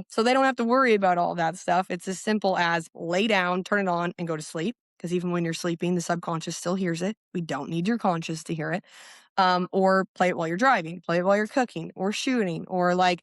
Speaker 2: So they don't have to worry about all that stuff. It's as simple as lay down, turn it on, and go to sleep. Because even when you're sleeping, the subconscious still hears it. We don't need your conscious to hear it. Or play it while you're driving, play it while you're cooking or shooting, or like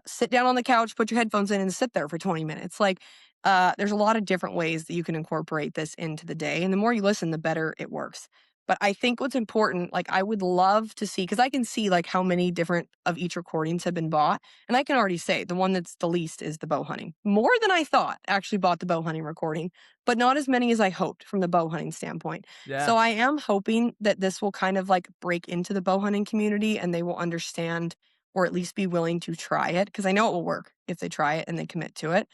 Speaker 2: sit down on the couch, put your headphones in, and sit there for 20 minutes. Like, there's a lot of different ways that you can incorporate this into the day. And the more you listen, the better it works. But I think what's important, like, I would love to see, because I can see like how many different of each recordings have been bought. And I can already say the one that's the least is the bow hunting. More than I thought actually bought the bow hunting recording, but not as many as I hoped from the bow hunting standpoint.
Speaker 1: Yeah.
Speaker 2: So I am hoping that this will kind of like break into the bow hunting community and they will understand or at least be willing to try it, because I know it will work if they try it and they commit to it.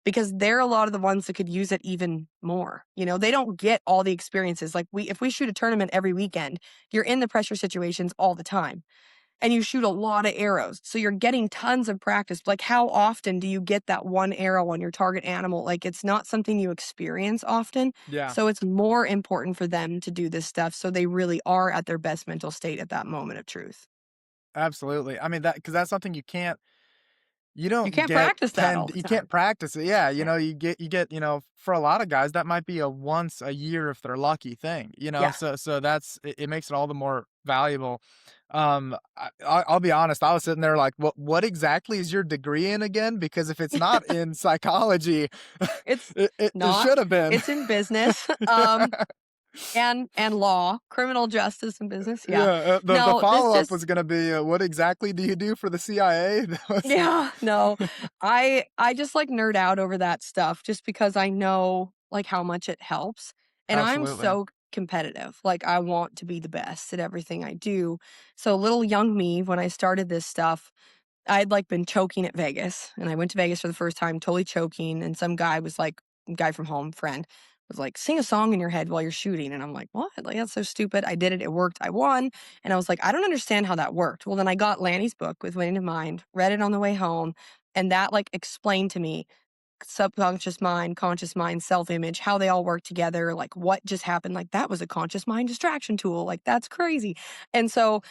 Speaker 2: Because they're a lot of the ones that could use it even more. They don't get all the experiences. Like if we shoot a tournament every weekend, you're in the pressure situations all the time and you shoot a lot of arrows. So you're getting tons of practice. Like how often do you get that one arrow on your target animal? Like it's not something you experience often.
Speaker 1: Yeah.
Speaker 2: So it's more important for them to do this stuff so they really are at their best mental state at that moment of truth.
Speaker 1: Absolutely. I mean, because that's something you
Speaker 2: You
Speaker 1: don't
Speaker 2: can't
Speaker 1: get
Speaker 2: practice that all the
Speaker 1: you can't
Speaker 2: time.
Speaker 1: practice it. Yeah,
Speaker 2: Yeah.
Speaker 1: for a lot of guys, that might be a once a year if they're lucky thing.
Speaker 2: Yeah.
Speaker 1: So it makes it all the more valuable. I'll be honest, I was sitting there like, what exactly is your degree in again? Because if it's not in psychology,
Speaker 2: It's
Speaker 1: it
Speaker 2: not.
Speaker 1: should have been.
Speaker 2: It's in business, and law, criminal justice and business,
Speaker 1: Yeah,
Speaker 2: yeah.
Speaker 1: the
Speaker 2: No, this
Speaker 1: follow-up
Speaker 2: just
Speaker 1: was gonna be, what exactly do you do for the CIA? That was
Speaker 2: yeah, no. I just, like, nerd out over that stuff just because I know, like, how much it helps, and I'm
Speaker 1: absolutely.
Speaker 2: so competitive, like, I want to be the best at everything I do. So little young me, when I started this stuff, I'd, like, been choking at Vegas, and I went to Vegas for the first time, totally choking, and some guy was like guy from home, friend, was like, "Sing a song in your head while you're shooting," and I'm like, "What? Like, that's so stupid." I did it, it worked, I won, and I was like, "I don't understand how that worked." Well, then I got Lanny's book with Winning to Mind, read it on the way home, and that, like, explained to me subconscious mind, conscious mind, self-image, how they all work together, like what just happened, like that was a conscious mind distraction tool, like that's crazy. And so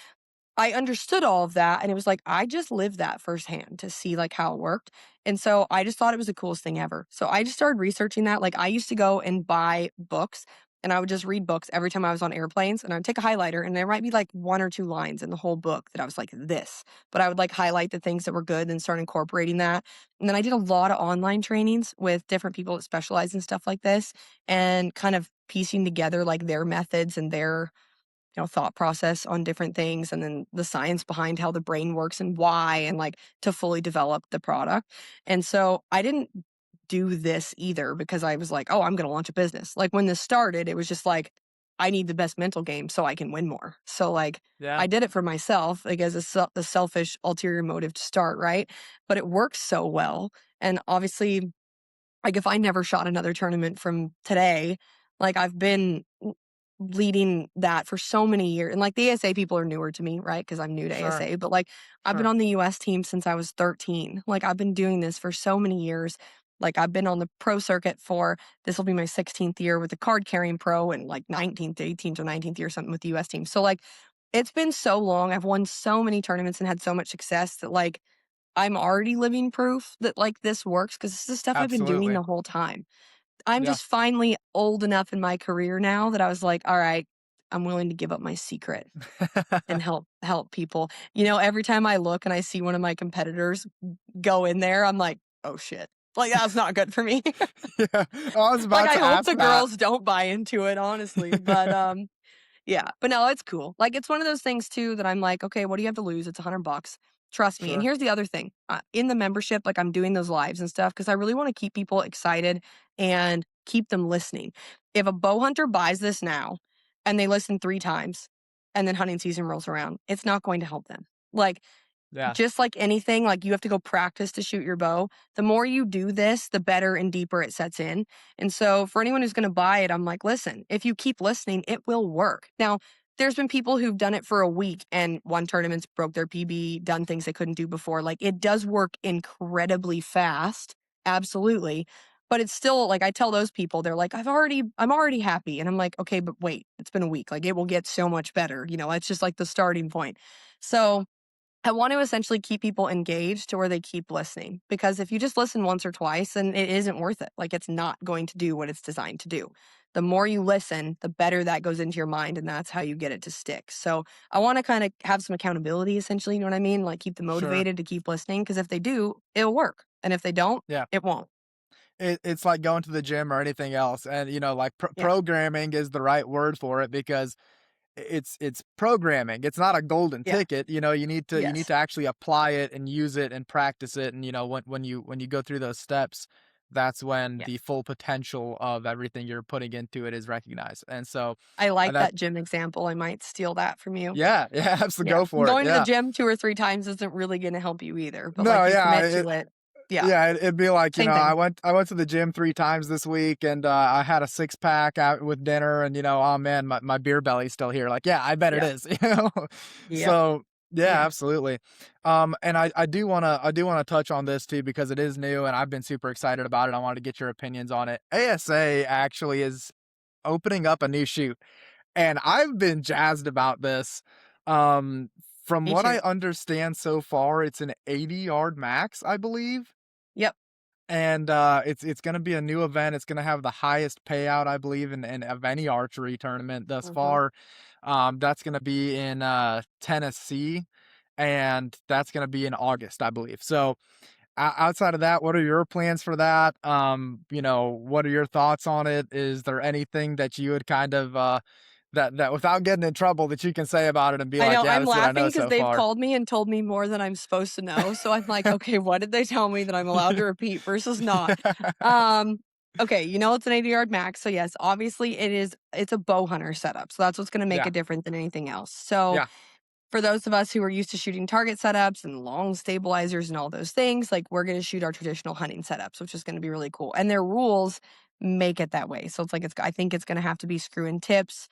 Speaker 2: I understood all of that, and it was like, I just lived that firsthand to see, like, how it worked, and so I just thought it was the coolest thing ever. So I just started researching that, like, I used to go and buy books, and I would just read books every time I was on airplanes, and I'd take a highlighter, and there might be, like, 1 or 2 lines in the whole book that I was like, "This," but I would, like, highlight the things that were good and start incorporating that, and then I did a lot of online trainings with different people that specialize in stuff like this, and kind of piecing together, like, their methods and their thought process on different things and then the science behind how the brain works and why and like to fully develop the product. And so I didn't do this either because I was like, oh, I'm going to launch a business. Like when this started, it was just like, I need the best mental game so I can win more. So like
Speaker 1: Yeah,
Speaker 2: I did it for myself, like as a selfish ulterior motive to start, right? But it works so well. And obviously like, if I never shot another tournament from today, like, I've been leading that for so many years, and, like, the ASA people are newer to me, right? Because 'Cause I'm new to
Speaker 1: sure,
Speaker 2: ASA, but, like, I've been
Speaker 1: sure.
Speaker 2: on the US team since I was 13. Like, I've been doing this for so many years. Like, I've been on the pro circuit for this will be my 16th year with the card carrying pro and, like, 19th, 18th or 19th year, something with the US team. So, like, it's been so long. I've won so many tournaments and had so much success that, like, I'm already living proof that, like, this works because this is stuff I've been doing
Speaker 1: Absolutely.
Speaker 2: the whole time. I'm
Speaker 1: Yeah.
Speaker 2: just finally old enough in my career now that I was like, "All right, I'm willing to give up my secret and help people." Every time I look and I see one of my competitors go in there, I'm like, "Oh, shit." Like, that's not good for me.
Speaker 1: Yeah, I was
Speaker 2: Like,
Speaker 1: about
Speaker 2: I
Speaker 1: to
Speaker 2: hope
Speaker 1: ask
Speaker 2: the
Speaker 1: that.
Speaker 2: girls don't buy into it, honestly, but, yeah, but no, it's cool. Like, it's one of those things too that I'm like, "Okay, what do you have to lose? It's $100. Trust me." And
Speaker 1: Sure.
Speaker 2: here's the other thing, in the membership, like, I'm doing those lives and stuff because I really wanna keep people excited and keep them listening. If a bow hunter buys this now and they listen 3 times and then hunting season rolls around, it's not going to help them. Like,
Speaker 1: Yeah,
Speaker 2: just like anything, like you have to go practice to shoot your bow. The more you do this, the better and deeper it sets in. And so for anyone who's going to buy it, I'm like, listen, if you keep listening, it will work. Now, there's been people who've done it for a week and won tournaments, broke their PB, done things they couldn't do before. Like it does work incredibly fast. Absolutely. But it's still like I tell those people, they're like, I'm already happy. And I'm like, okay, but wait, it's been a week. Like it will get so much better. It's just like the starting point. So I want to essentially keep people engaged to where they keep listening because if you just listen once or twice, then it isn't worth it. Like it's not going to do what it's designed to do. The more you listen, the better that goes into your mind, and that's how you get it to stick. So I want to kind of have some accountability, essentially. You know what I mean? Like keep them
Speaker 1: sure.
Speaker 2: motivated to keep listening because if they do, it'll work, and if they don't,
Speaker 1: Yeah.
Speaker 2: it won't.
Speaker 1: It's like going to the gym or anything else, and, like,
Speaker 2: Yeah.
Speaker 1: programming is the right word for it because it's programming. It's not a golden
Speaker 2: Yeah.
Speaker 1: ticket, you need
Speaker 2: Yes.
Speaker 1: to actually apply it and use it and practice it, and, when you go through those steps, that's when
Speaker 2: Yeah.
Speaker 1: the full potential of everything you're putting into it is recognized, and so,
Speaker 2: I like
Speaker 1: that
Speaker 2: that gym example. I might steal that from you.
Speaker 1: yeah, yeah, absolutely,
Speaker 2: Yeah.
Speaker 1: go for it,
Speaker 2: Going to the
Speaker 1: yeah.
Speaker 2: gym 2 or 3 times isn't really gonna help you either, but, like,
Speaker 1: No,
Speaker 2: you
Speaker 1: yeah,
Speaker 2: commit to it. Yeah,
Speaker 1: yeah, it'd be like,
Speaker 2: same
Speaker 1: I
Speaker 2: thing.
Speaker 1: went to the gym 3 times this week, and, I had a six-pack out with dinner, and, oh, man, my beer belly's still here, like, yeah, I bet it
Speaker 2: Yep,
Speaker 1: is, you know?
Speaker 2: yep,
Speaker 1: So, yeah,
Speaker 2: yeah,
Speaker 1: absolutely. And I do wanna touch on this too because it is new, and I've been super excited about it, I wanted to get your opinions on it. ASA actually is opening up a new shoot, and I've been jazzed about this. Um, from
Speaker 2: me
Speaker 1: what I
Speaker 2: too.
Speaker 1: understand so far, it's an 80-yard max, I believe,
Speaker 2: Yep,
Speaker 1: and, it's gonna be a new event, it's gonna have the highest payout, I believe, in of any archery tournament thus
Speaker 2: mhm.
Speaker 1: far. That's gonna be in, Tennessee, and that's gonna be in August, I believe. So, outside of that, what are your plans for that? What are your thoughts on it? Is there anything that you would kind of, that without getting in trouble that you can say about it and be
Speaker 2: I
Speaker 1: like,
Speaker 2: know,
Speaker 1: "Yeah,
Speaker 2: I'm
Speaker 1: this is what I know
Speaker 2: laughing because 'cause
Speaker 1: so
Speaker 2: they've
Speaker 1: far."
Speaker 2: called me and told me more than I'm supposed to know, so I'm like, "Okay, what did they tell me that I'm allowed to repeat versus not?" Um, okay, it's an 80-yard max, so yes, obviously it's a bow hunter setup, so that's what's gonna make
Speaker 1: Yeah,
Speaker 2: it different than anything else. So
Speaker 1: yeah,
Speaker 2: for those of us who are used to shooting target setups and long stabilizers and all those things, like we're going to shoot our traditional hunting setups, which is going to be really cool. And their rules make it that way. So it's like I think it's going to have to be screw in tips,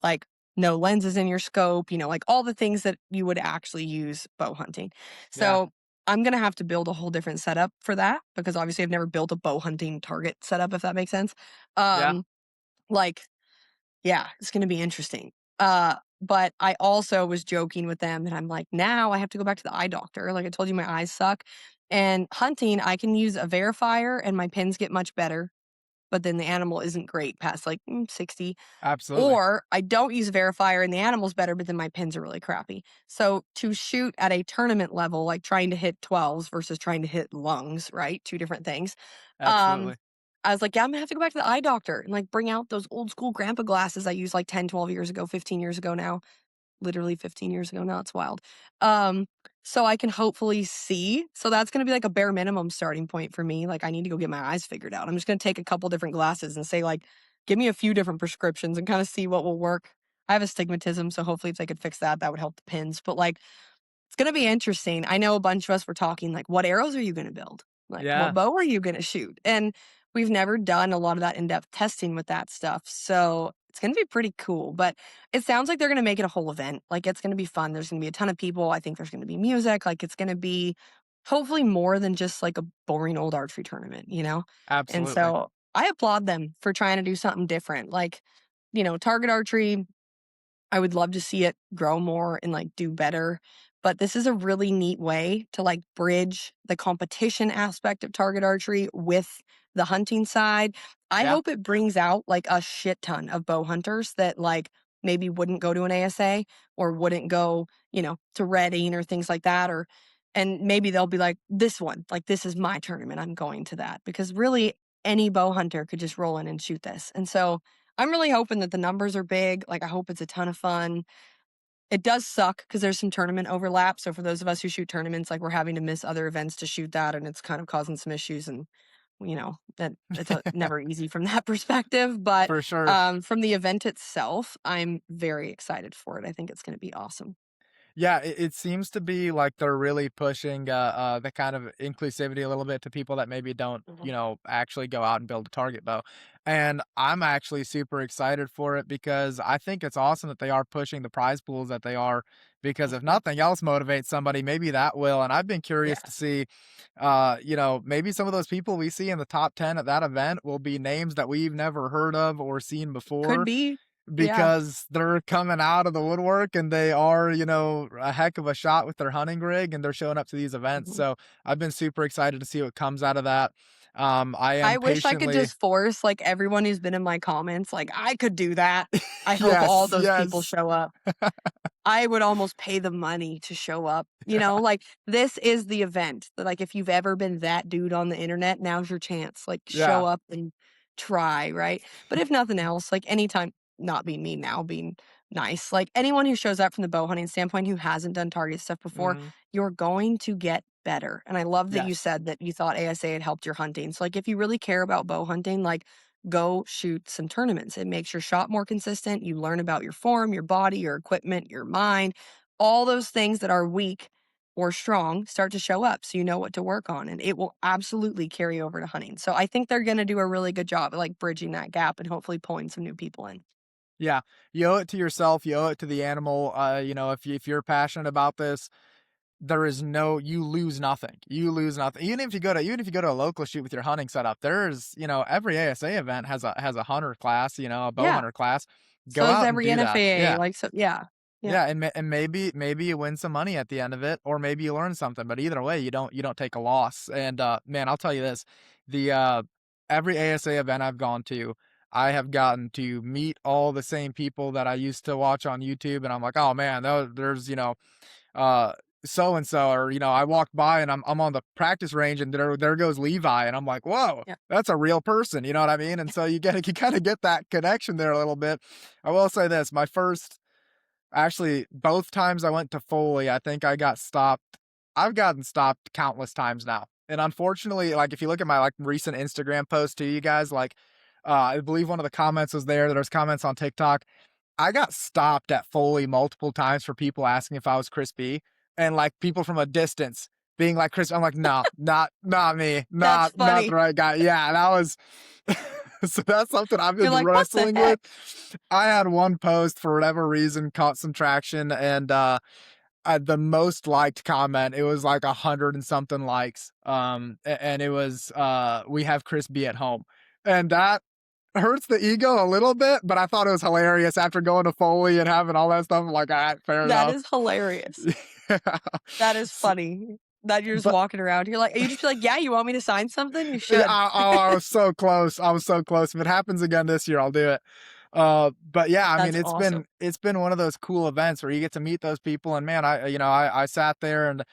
Speaker 2: like no lenses in your scope, like all the things that you would actually use bow hunting.
Speaker 1: yeah,
Speaker 2: So I'm gonna have to build a whole different setup for that because obviously I've never built a bow hunting target setup, if that makes sense.
Speaker 1: Yeah,
Speaker 2: Um, like, yeah, it's gonna be interesting. But I also was joking with them that I'm like, now I have to go back to the eye doctor. Like I told you, my eyes suck. And hunting, I can use a verifier and my pins get much better, but then the animal isn't great past like 60.
Speaker 1: absolutely.
Speaker 2: Or I don't use a verifier and the animal's better, but then my pins are really crappy. So to shoot at a tournament level, like trying to hit 12s versus trying to hit lungs, right? Two different things. Um,
Speaker 1: Absolutely.
Speaker 2: I was like, yeah, I'm gonna have to go back to the eye doctor and like bring out those old school grandpa glasses I used like 10, 12 years ago, 15 years ago now, literally 15 years ago now. It's wild. Um, so I can hopefully see. So that's going to be like a bare minimum starting point for me. Like I need to go get my eyes figured out. I'm just going to take a couple different glasses and say like, give me a few different prescriptions and kind of see what will work. I have astigmatism, so hopefully if they could fix that, that would help the pins. But like it's gonna be interesting. I know a bunch of us were talking like, "What arrows are you gonna build? Like, what
Speaker 1: Yeah,
Speaker 2: bow are you gonna shoot?" And we've never done a lot of that in-depth testing with that stuff, so it's gonna be pretty cool, but it sounds like they're gonna make it a whole event. Like, it's gonna be fun. There's gonna be a ton of people. I think there's gonna be music. Like, it's gonna be hopefully more than just like a boring old archery tournament, you know? And
Speaker 1: absolutely.
Speaker 2: so I applaud them for trying to do something different. Like, target archery, I would love to see it grow more and, like, do better, but this is a really neat way to, like, bridge the competition aspect of target archery with the hunting side. I
Speaker 1: Yeah,
Speaker 2: hope it brings out, like, a shit ton of bow hunters that, like, maybe wouldn't go to an ASA or wouldn't go, to Reading or things like that, and maybe they'll be like, "This one, like, this is my tournament, I'm going to that," because really any bow hunter could just roll in and shoot this, and so I'm really hoping that the numbers are big. Like, I hope it's a ton of fun. It does suck because there's some tournament overlap. So for those of us who shoot tournaments, like we're having to miss other events to shoot that, and it's kind of causing some issues. And that it's never easy from that perspective. But
Speaker 1: for sure.
Speaker 2: from the event itself, I'm very excited for it. I think it's going to be awesome.
Speaker 1: Yeah, it seems to be like they're really pushing the kind of inclusivity a little bit to people that maybe don't,
Speaker 2: Mhm.
Speaker 1: actually go out and build a target bow. And I'm actually super excited for it because I think it's awesome that they are pushing the prize pools that they are. Because if
Speaker 2: Mhm.
Speaker 1: nothing else motivates somebody, maybe that will. And I've been curious to
Speaker 2: Yes,
Speaker 1: see, maybe some of those people we see in the top 10 at that event will be names that we've never heard of or seen
Speaker 2: could
Speaker 1: before
Speaker 2: be. Yeah.
Speaker 1: because they're coming out of the woodwork and they are, a heck of a shot with their hunting rig and they're showing up to these events.
Speaker 2: Mhm.
Speaker 1: So I've been super excited to see what comes out of that. I
Speaker 2: I
Speaker 1: am
Speaker 2: wish I could
Speaker 1: patiently
Speaker 2: just force like everyone who's been in my comments, like I could do that. I hope all
Speaker 1: yes,
Speaker 2: those people
Speaker 1: yes.
Speaker 2: show up. I would almost pay the money to show up, like, this is the event that, like, if you've ever been that dude on the internet, now's your chance, like, show
Speaker 1: Yeah.
Speaker 2: up and try, right? But if nothing else, like, anytime not being mean now, being nice, like, anyone who shows up from the bow hunting standpoint who hasn't done target stuff before,
Speaker 1: Mhm.
Speaker 2: you're going to get better, and I love that you
Speaker 1: Yes.
Speaker 2: said that you thought ASA had helped your hunting, so, like, if you really care about bow hunting, like, go shoot some tournaments. It makes your shot more consistent. You learn about your form, your body, your equipment, your mind, all those things that are weak or strong start to show up so you know what to work on and it will absolutely carry over to hunting. So I think they're going to do a really good job at like bridging that gap and hopefully pulling some new people in.
Speaker 1: Yeah. You owe it to yourself, you owe it to the animal. If you're passionate about this, there is no you lose nothing. You lose nothing. Even if you go to a local shoot with your hunting setup, there's, every ASA event has a hunter class, a bow
Speaker 2: Yeah.
Speaker 1: hunter class. Go
Speaker 2: So is
Speaker 1: out and
Speaker 2: every
Speaker 1: do that.
Speaker 2: NFAA.
Speaker 1: Yeah.
Speaker 2: Like so yeah. Yeah.
Speaker 1: Yeah, and maybe you win some money at the end of it, or maybe you learn something, but either way, you don't take a loss. And man, I'll tell you this, the every ASA event I've gone to, I have gotten to meet all the same people that I used to watch on YouTube, and I'm like, oh man, there's uh so and so, or I walked by and I'm on the practice range, and there goes Levi, and I'm like, whoa.
Speaker 2: Yeah.
Speaker 1: That's a real person, you know what I mean? And so you kind of get that connection there a little bit. I will say this, my first actually, both times I went to Foley, I think I got stopped. I've gotten stopped countless times now. And unfortunately, like if you look at my like recent Instagram post to you guys, like I believe one of the comments was there. There's comments on TikTok. I got stopped at Foley multiple times for people asking if I was Chris B. And like people from a distance being like Chris. I'm like, no, not me,
Speaker 2: That's
Speaker 1: not the
Speaker 2: funny.
Speaker 1: right guy. Yeah, that was so that's something I've
Speaker 2: You're
Speaker 1: been
Speaker 2: like, what the
Speaker 1: wrestling with.
Speaker 2: heck?
Speaker 1: I had one post for whatever reason caught some traction, and the most liked comment, it was like 100 and something likes, and it was, "We have Chris B at home," and that hurts the ego a little bit, but I thought it was hilarious after going to Foley and having all that stuff. I'm like, "Alright, fair
Speaker 2: That
Speaker 1: enough."
Speaker 2: is hilarious.
Speaker 1: Yeah.
Speaker 2: That is
Speaker 1: S
Speaker 2: funny that you're just
Speaker 1: but
Speaker 2: walking around. You just be like, "Yeah, you want me to sign something? You
Speaker 1: yeah,
Speaker 2: should."
Speaker 1: I was so close. I was so close. If it happens again this year, I'll do it. But yeah, I mean,
Speaker 2: That's awesome.
Speaker 1: it's been one of those cool events where you get to meet those people, and man, I sat there and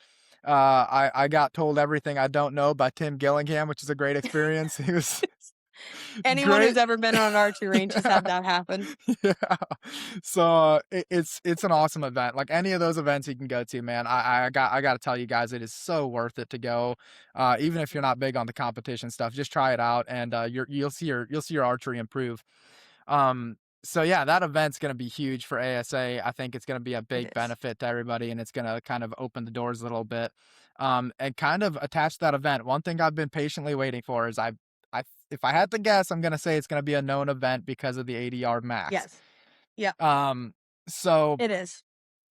Speaker 1: I got told everything I don't know by Tim Gillingham, which is a great experience. He was
Speaker 2: Anyone who's
Speaker 1: great.
Speaker 2: ever been on an archery range has
Speaker 1: Yeah.
Speaker 2: had that happen.
Speaker 1: Yeah. So it's an awesome event. Like any of those events you can go to, man. I got to tell you guys, it is so worth it to go. Even if you're not big on the competition stuff, just try it out, and you'll see your archery improve. So yeah, that event's gonna be huge for ASA. I think it's gonna be a
Speaker 2: It
Speaker 1: big
Speaker 2: is.
Speaker 1: benefit to everybody, and it's gonna kind of open the doors a little bit. And kind of attached to that event, one thing I've been patiently waiting for is I if I had to guess, I'm gonna say it's gonna be a known event because of the ADR max.
Speaker 2: Yes. Yep,
Speaker 1: Um, so
Speaker 2: it is.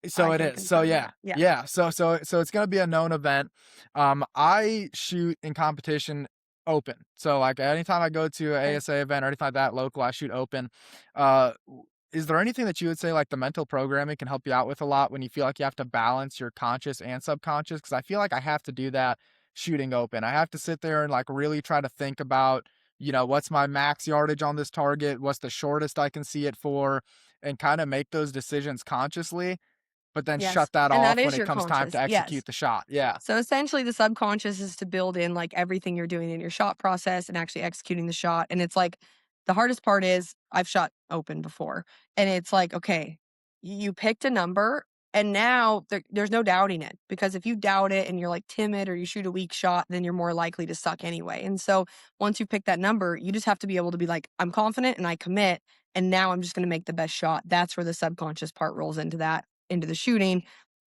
Speaker 1: so
Speaker 2: I
Speaker 1: it
Speaker 2: can
Speaker 1: is. So
Speaker 2: confirm
Speaker 1: yeah.
Speaker 2: that. Yeah.
Speaker 1: Yeah. So it's gonna be a known event. I shoot in competition open. So like anytime I go to a
Speaker 2: Okay.
Speaker 1: ASA event or anything like that local, I shoot open. Is there anything that you would say like the mental programming can help you out with a lot when you feel like you have to balance your conscious and subconscious? Because I feel like I have to do that shooting open. I have to sit there and like really try to think about, what's my max yardage on this target? What's the shortest I can see it for? And kind of make those decisions consciously, but then
Speaker 2: Yes,
Speaker 1: shut that
Speaker 2: and that
Speaker 1: off when
Speaker 2: is
Speaker 1: it
Speaker 2: your
Speaker 1: comes time
Speaker 2: conscious.
Speaker 1: to
Speaker 2: Yes.
Speaker 1: execute the shot. Yeah.
Speaker 2: So essentially the subconscious is to build in like everything you're doing in your shot process and actually executing the shot. And it's like the hardest part is I've shot open before. And it's like, okay, you picked a number and now there's no doubting it because if you doubt it and you're like timid or you shoot a weak shot, then you're more likely to suck anyway. And so once you pick that number, you just have to be able to be like, I'm confident and I commit. And now I'm just going to make the best shot. That's where the subconscious part rolls into that, into the shooting.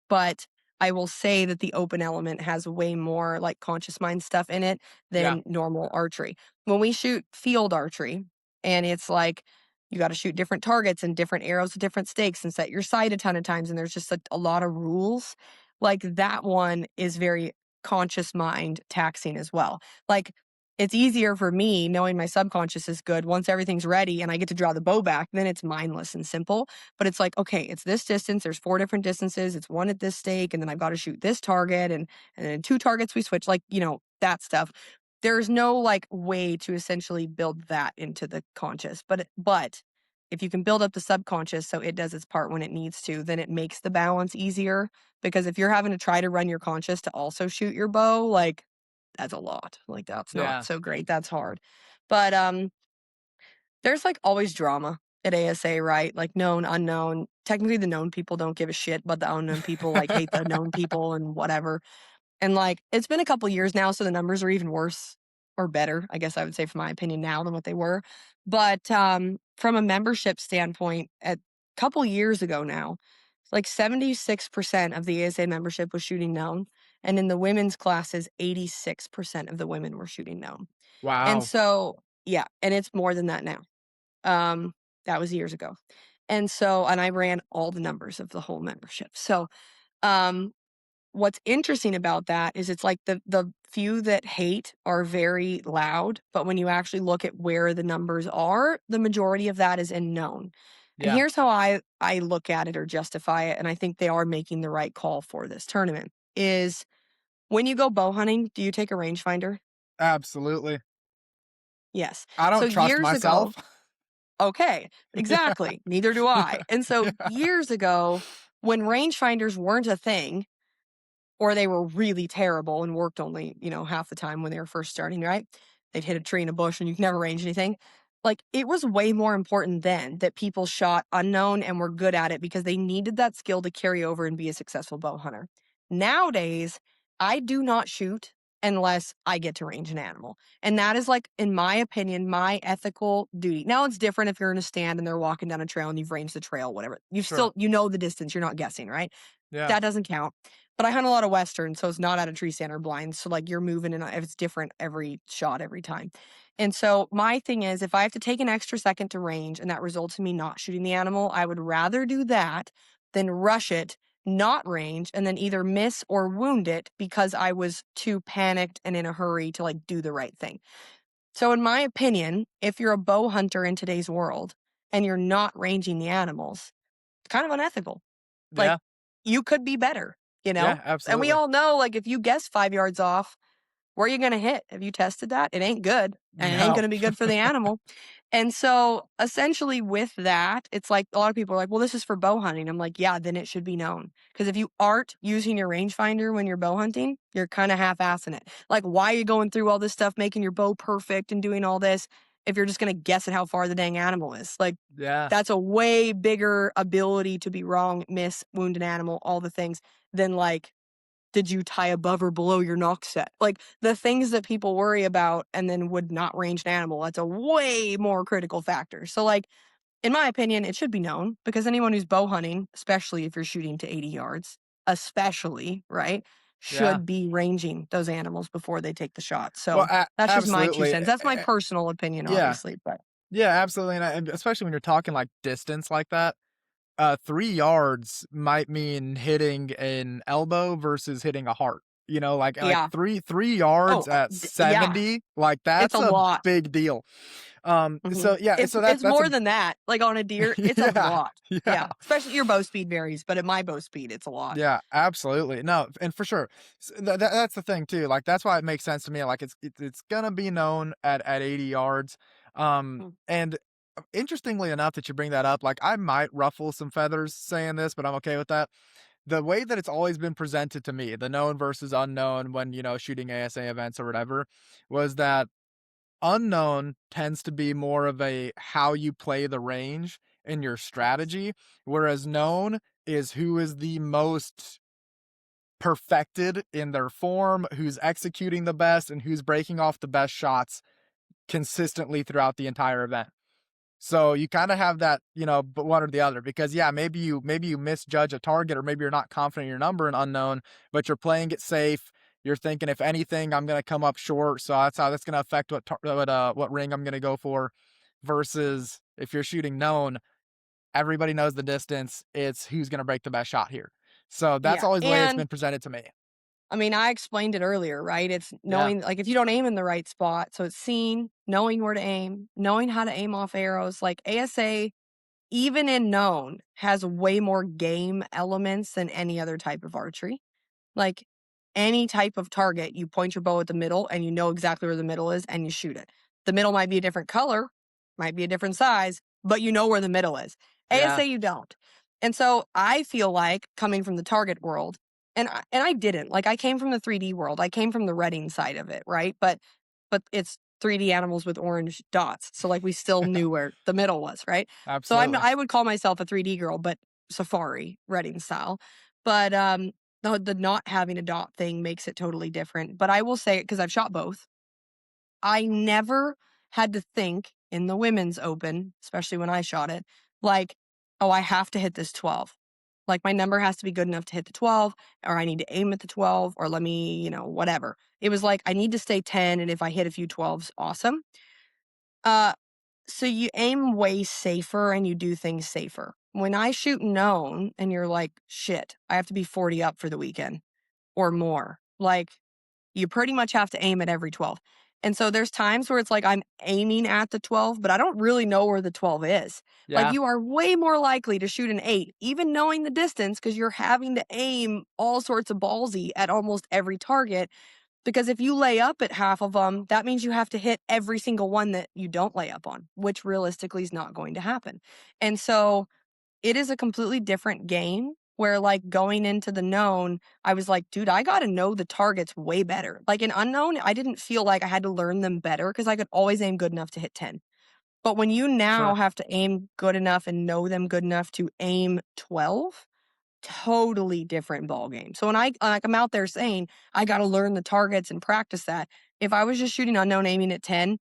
Speaker 2: But I will say that the open element has way more like conscious mind stuff in it
Speaker 1: Yeah.
Speaker 2: than normal archery. When we shoot field archery, and it's like you got to shoot different targets and different arrows with different stakes and set your sight a ton of times, and there's just a lot of rules. Like that one is very conscious mind taxing as well. Like it's easier for me knowing my subconscious is good once everything's ready and I get to draw the bow back, then it's mindless and simple. But it's like, okay, it's this distance. There's 4 different distances. It's one at this stake, and then I've got to shoot this target, and then 2 targets we switch, like, that stuff. There's no like way to essentially build that into the conscious. But if you can build up the subconscious so it does its part when it needs to, then it makes the balance easier. Because if you're having to try to run your conscious to also shoot your bow, like that's a lot. Like that's not
Speaker 1: Yeah.
Speaker 2: so great. That's hard. But there's, like, always drama at ASA, right? Like, known, unknown. Technically, the known people don't give a shit, but the unknown people, like, hate the known people and whatever. And, like, it's been a couple years now, so the numbers are even worse or better, I guess I would say from my opinion now than what they were. But from a membership standpoint, a couple years ago now, like 76% of the ASA membership was shooting known, and in the women's classes, 86% of the women were shooting known. And
Speaker 1: Wow.
Speaker 2: so yeah, and it's more than that now. Um, that was years ago. And I ran all the numbers of the whole membership. So, um, what's interesting about that is it's like the few that hate are very loud, but when you actually look at where the numbers are, the majority of that is in known. And
Speaker 1: Yeah.
Speaker 2: here's how I look at it or justify it, and I think they are making the right call for this tournament is when you go bow hunting, do you take a rangefinder?
Speaker 1: Absolutely.
Speaker 2: Yes.
Speaker 1: I
Speaker 2: So
Speaker 1: don't trust
Speaker 2: years
Speaker 1: myself.
Speaker 2: ago, okay,
Speaker 1: Yeah.
Speaker 2: exactly. Neither do I. And so
Speaker 1: Yeah.
Speaker 2: years ago, when rangefinders weren't a thing, or they were really terrible and worked only, half the time when they were first starting, right? They'd hit a tree in a bush and you could never range anything. Like it was way more important then that people shot unknown and were good at it because they needed that skill to carry over and be a successful bow hunter. Nowadays, I do not shoot unless I get to range an animal. And that is like, in my opinion, my ethical duty. Now it's different if you're in a stand and they're walking down a trail and you've ranged the trail, whatever. You've
Speaker 1: Sure.
Speaker 2: still, the distance, you're not guessing, right?
Speaker 1: Yeah.
Speaker 2: That doesn't count. But I hunt a lot of Western, so it's not at a tree stand or blind. So like you're moving and it's different every shot every time. And so my thing is if I have to take an extra second to range and that results in me not shooting the animal, I would rather do that than rush it not range and then either miss or wound it because I was too panicked and in a hurry to like do the right thing. So, in my opinion, if you're a bow hunter in today's world and you're not ranging the animals, it's kind of unethical. Like,
Speaker 1: Yeah.
Speaker 2: you could be better, you know?
Speaker 1: Yeah,
Speaker 2: And we
Speaker 1: absolutely.
Speaker 2: all know, like, if you guess 5 yards off, where are you gonna hit? Have you tested that? It ain't good, and it ain't
Speaker 1: No.
Speaker 2: gonna be good for the animal. And so, essentially, with that, it's like a lot of people are like, "Well, this is for bow hunting." I'm like, "Yeah, then it should be known. Because if you aren't using your rangefinder when you're bow hunting, you're kinda half-assing it. Like, why are you going through all this stuff, making your bow perfect and doing all this if you're just gonna guess at how far the dang animal is? Like,
Speaker 1: Yeah.
Speaker 2: that's a way bigger ability to be wrong, miss, wound an animal, all the things, than, like, did you tie above or below your knock set? Like, the things that people worry about and then would not range an animal, that's a way more critical factor. So, like, in my opinion, it should be known because anyone who's bow hunting, especially if you're shooting to 80 yards, especially, right,
Speaker 1: Yeah.
Speaker 2: should be ranging those animals before they take the shot.
Speaker 1: Well,
Speaker 2: So, that's just my 2
Speaker 1: absolutely.
Speaker 2: cents. That's my personal opinion,
Speaker 1: Yeah.
Speaker 2: obviously, but
Speaker 1: Yeah, absolutely, and especially when you're talking, like, distance like that, 3 yards might mean hitting an elbow versus hitting a heart, like
Speaker 2: yeah.
Speaker 1: 3
Speaker 2: Oh,
Speaker 1: yards at
Speaker 2: yeah,
Speaker 1: 70, like,
Speaker 2: it's
Speaker 1: that's
Speaker 2: a
Speaker 1: a
Speaker 2: lot.
Speaker 1: big deal.
Speaker 2: Mhm.
Speaker 1: So, yeah,
Speaker 2: It's
Speaker 1: so
Speaker 2: it's
Speaker 1: that's a
Speaker 2: more than that. Like, on a deer, it's a
Speaker 1: yeah,
Speaker 2: lot.
Speaker 1: yeah.
Speaker 2: Yeah, especially your bow speed varies, but at my bow speed, it's a lot.
Speaker 1: Yeah, absolutely. No, and for sure. That's the thing too. Like that's why it makes sense to me. Like it's gonna be known at 80 yards.
Speaker 2: Mm.
Speaker 1: And interestingly enough that you bring that up, like I might ruffle some feathers saying this, but I'm okay with that. The way that it's always been presented to me, the known versus unknown when shooting ASA events or whatever, was that unknown tends to be more of a how you play the range and your
Speaker 2: Yes.
Speaker 1: strategy, whereas known is who is the most perfected in their form, who's executing the best, and who's breaking off the best shots consistently throughout the entire event. So you kind of have that, but one or the other because yeah, maybe you misjudge a target or maybe you're not confident in your number in unknown, but you're playing it safe. You're thinking if anything, I'm gonna come up short, so that's how that's gonna affect what ring I'm gonna go for. Versus if you're shooting known, everybody knows the distance. It's who's gonna break the best shot here. So that's
Speaker 2: Yeah,
Speaker 1: always the way it's
Speaker 2: and
Speaker 1: been presented to me.
Speaker 2: I mean, I explained it earlier, right? It's
Speaker 1: Yeah.
Speaker 2: knowing, like, if you don't aim in the right spot, so it's seeing, knowing where to aim, knowing how to aim off arrows. Like, ASA, even in known, has way more game elements than any other type of archery. Like, any type of target, you point your bow at the middle and you know exactly where the middle is and you shoot it. The middle might be a different color, might be a different size, but you know where the middle is.
Speaker 1: Yeah.
Speaker 2: ASA, you don't. And so I feel like coming from the target world, and I didn't. Like, I came from the 3D world. I came from the redding side of it, right? But it's 3D animals with orange dots. So like we still knew where the middle was, right? So
Speaker 1: Absolutely.
Speaker 2: I would call myself a 3D girl, but safari redding style. But the not having a dot thing makes it totally different. But I will say it because I've shot both. I never had to think in the women's open, especially when I shot it, like, oh, I have to hit this 12. Like, my number has to be good enough to hit the 12, or I need to aim at the 12, or let me, whatever. It was like, I need to stay 10, and if I hit a few 12s, awesome. Uh, so you aim way safer and you do things safer. When I shoot known and you're like, shit, I have to be 40 up for the weekend or more. Like, you pretty much have to aim at every 12. And so there's times where it's like I'm aiming at the 12, but I don't really know where the 12 is. Like,
Speaker 1: Yeah.
Speaker 2: you are way more likely to shoot an 8, even knowing the distance, because you're having to aim all sorts of ballsy at almost every target. Because if you lay up at half of them, that means you have to hit every single one that you don't lay up on, which realistically is not going to happen. And so it is a completely different game where, like, going into the known, I was like, dude, I got to know the targets way better. Like, in unknown, I didn't feel like I had to learn them better because I could always aim good enough to hit 10. But when you now
Speaker 1: Sure.
Speaker 2: have to aim good enough and know them good enough to aim 12, totally different ball game. So when I'm out there saying I got to learn the targets and practice that, if I was just shooting unknown aiming at 10,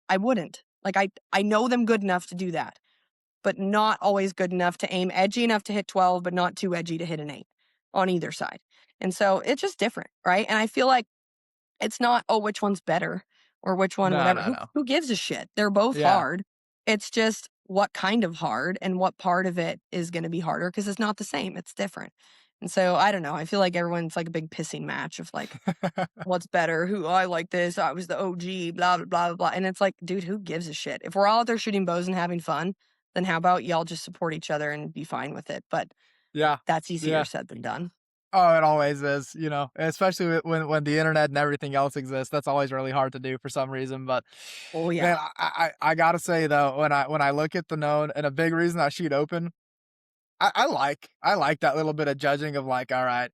Speaker 2: I wouldn't. Like, I know them good enough to do that, but not always good enough to aim edgy enough to hit 12, but not too edgy to hit an 8 on either side. And so it's just different, right? And I feel like it's not, oh, which one's better or which one,
Speaker 1: No,
Speaker 2: whatever.
Speaker 1: no,
Speaker 2: Who
Speaker 1: no.
Speaker 2: who gives a shit? They're both
Speaker 1: Yeah.
Speaker 2: hard. It's just what kind of hard and what part of it is going to be harder because it's not the same. It's different. And so I don't know. I feel like everyone's like a big pissing match of like, what's better? Who I like this? I was the OG, blah, blah, blah, blah, blah. And it's like, dude, who gives a shit? If we're all out there shooting bows and having fun, then how about y'all just support each other and be fine with it? But
Speaker 1: Yeah.
Speaker 2: that's easier
Speaker 1: Yeah.
Speaker 2: said than done.
Speaker 1: Oh, it always is, you know, especially when the internet and everything else exists. That's always really hard to do for some reason. But
Speaker 2: Oh,
Speaker 1: man,
Speaker 2: yeah.
Speaker 1: I gotta say though, when I look at the known, and a big reason I shoot open, I like that little bit of judging of like, all right,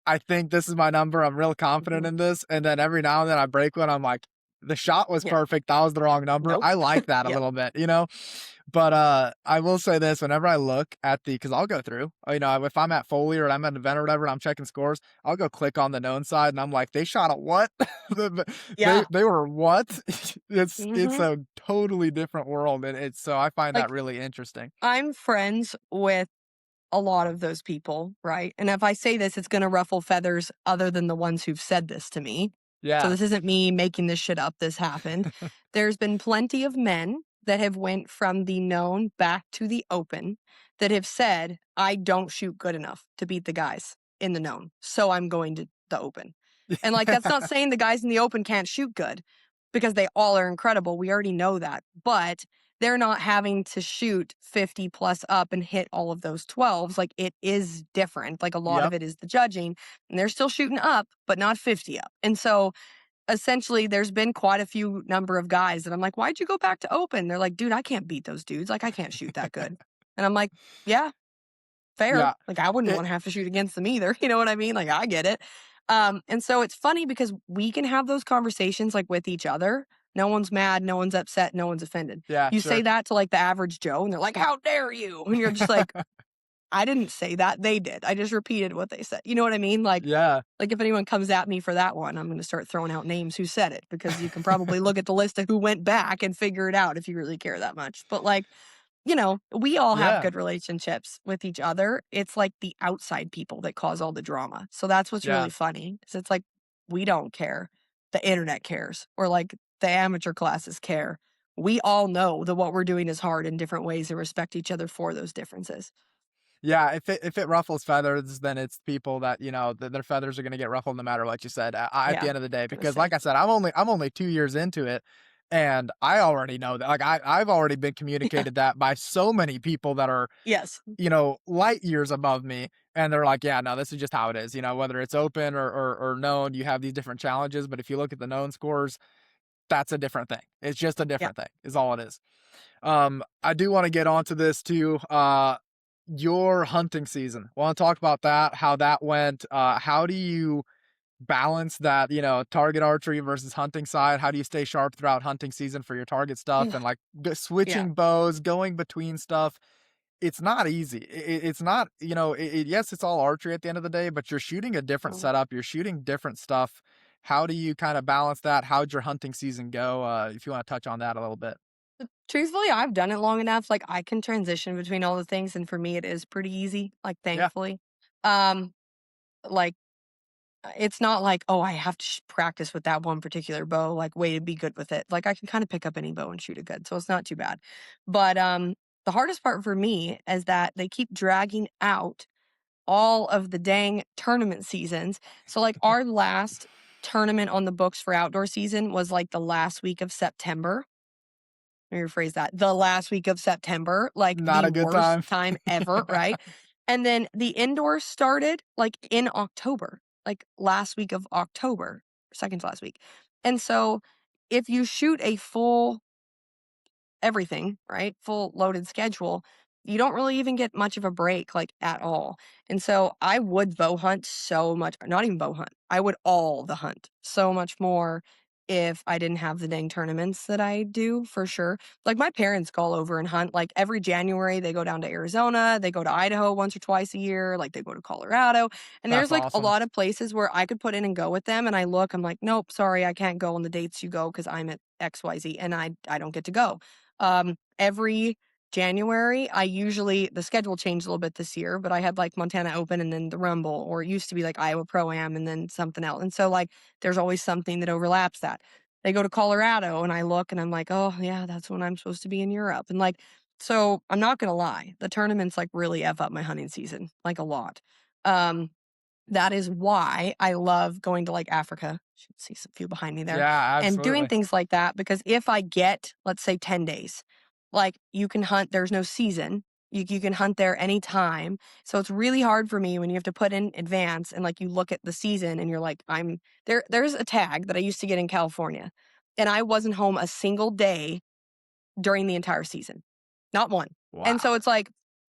Speaker 1: I think this is my number. I'm real confident
Speaker 2: Mhm.
Speaker 1: in this. And then every now and then I break one. I'm like, the shot was
Speaker 2: Yeah.
Speaker 1: perfect. That was the wrong number.
Speaker 2: Nope.
Speaker 1: I like that a
Speaker 2: Yep.
Speaker 1: little bit, you know? But I will say this, whenever I look at because I'll go through, you know, if I'm at Foley or I'm at an event or whatever and I'm checking scores, I'll go click on the known side and I'm like, they shot a what?
Speaker 2: Yeah.
Speaker 1: They were what? It's
Speaker 2: Mhm.
Speaker 1: a totally different world. And it's so I find that
Speaker 2: Like,
Speaker 1: really interesting.
Speaker 2: I'm friends with a lot of those people, right? And if I say this, it's gonna ruffle feathers other than the ones who've said this to me. So
Speaker 1: Yeah.
Speaker 2: this isn't me making this shit up, this happened. There's been plenty of men that have went from the known back to the open that have said, "I don't shoot good enough to beat the guys in the known, so I'm going to the open." And, like, that's not saying the guys in the open can't shoot good because they all are incredible, we already know that, but they're not having to shoot 50 plus up and hit all of those 12s. Like it is different. Like a lot of
Speaker 1: Yep.
Speaker 2: it is the judging, and they're still shooting up, but not 50 up. And so essentially, there's been quite a few number of guys that I'm like, why'd you go back to open? They're like, dude, I can't beat those dudes. Like, I can't shoot that good. And I'm like, yeah, fair.
Speaker 1: Yeah.
Speaker 2: Like, I wouldn't
Speaker 1: It,
Speaker 2: want to have to shoot against them either. You know what I mean? Like, I get it. And so it's funny because we can have those conversations like with each other. No one's mad, no one's upset, no one's offended.
Speaker 1: yeah,
Speaker 2: You say
Speaker 1: sure.
Speaker 2: that to like the average Joe, and they're like, how dare you? And you're just like, I didn't say that. They did. I just repeated what they said. You know what I mean?
Speaker 1: Yeah.
Speaker 2: Like if anyone comes at me for that one, I'm going to start throwing out names who said it because you can probably look at the list of who went back and figure it out if you really care that much. But like, we all have
Speaker 1: Yeah.
Speaker 2: good relationships with each other. It's like the outside people that cause all the drama. So that's what's really
Speaker 1: Yeah.
Speaker 2: funny. Is it's like we don't care. The internet cares, or like the amateur classes care. We all know that what we're doing is hard in different ways and respect each other for those differences.
Speaker 1: Yeah, if it ruffles feathers, then it's people that, you know, their feathers are gonna get ruffled no matter what you said, at the
Speaker 2: Yeah,
Speaker 1: end of the day,
Speaker 2: gonna
Speaker 1: because
Speaker 2: say
Speaker 1: like I said, I'm only 2 years into it, and I already know that, like, I've already been
Speaker 2: yeah,
Speaker 1: communicated that by so many people that are,
Speaker 2: yes,
Speaker 1: you know, light years above me, and they're like, "Yeah, no, this is just how it is," you know, whether it's open or known, you have these different challenges, but if you look at the known scores, that's a different thing. It's just a
Speaker 2: yeah.
Speaker 1: different thing, is all it is. I do wanna get onto this too, your hunting season. Wanna talk about that, how that went, how do you balance that, you know, target archery versus hunting side? How do you stay sharp throughout hunting season for your target stuff and, like,
Speaker 2: Yeah.
Speaker 1: switching bows, going between stuff? It's not easy. It's not, you know, yes, it's all archery at the end of the day, but you're shooting a different
Speaker 2: Mm.
Speaker 1: setup, you're shooting different stuff. How do you kinda balance that? How'd your hunting season go? If you wanna touch on that a little bit.
Speaker 2: Truthfully, I've done it long enough, like, I can transition between all the things, and for me, it is pretty easy, like,
Speaker 1: Yeah,
Speaker 2: thankfully. Um, like, it's not like, "Oh, I have to practice with that one particular bow, like, way to be good with it." Like, I can kinda pick up any bow and shoot it good, so it's not too bad. But, the hardest part for me is that they keep dragging out all of the dang tournament seasons. So, like, our last tournament on the books for outdoor season was, like, the last week of September. Let me rephrase that. The last week of September, like
Speaker 1: not
Speaker 2: the
Speaker 1: a good
Speaker 2: worst
Speaker 1: time.
Speaker 2: time ever, right? And then the indoors started like in October, like last week of October, second to last week. And so if you shoot a full everything, right? Full loaded schedule, you don't really even get much of a break, like at all. And so I would bow hunt so much, not even bow hunt, I would all the hunt so much more if I didn't have the dang tournaments that I do for sure. Like my parents go over and hunt like every January, they go down to Arizona, they go to Idaho once or twice a year, like they go to Colorado. And
Speaker 1: That's
Speaker 2: there's like a
Speaker 1: awesome.
Speaker 2: lot of places where I could put in and go with them. And I look, I'm like, nope, sorry, I can't go on the dates you go because I'm at XYZ and I don't get to go. Every January, I usually the schedule changed a little bit this year, but I had like Montana Open and then the Rumble, or it used to be like Iowa Pro Am and then something else. And so like there's always something that overlaps that. They go to Colorado and I look and I'm like, oh yeah, that's when I'm supposed to be in Europe. And like, so I'm not gonna lie, the tournaments like really F up my hunting season, like a lot. Um, that is why I love going to, like, Africa. Should see some few behind me there,
Speaker 1: Yeah,
Speaker 2: and doing
Speaker 1: absolutely.
Speaker 2: things like that because if I get, let's say, 10 days, like, you can hunt there's no season. You can hunt there anytime. So it's really hard for me when you have to put in advance and, like, you look at the season and you're like, I'm there's a tag that I used to get in California, and I wasn't home a single day during the entire season. Not one. And so
Speaker 1: Wow.
Speaker 2: it's like,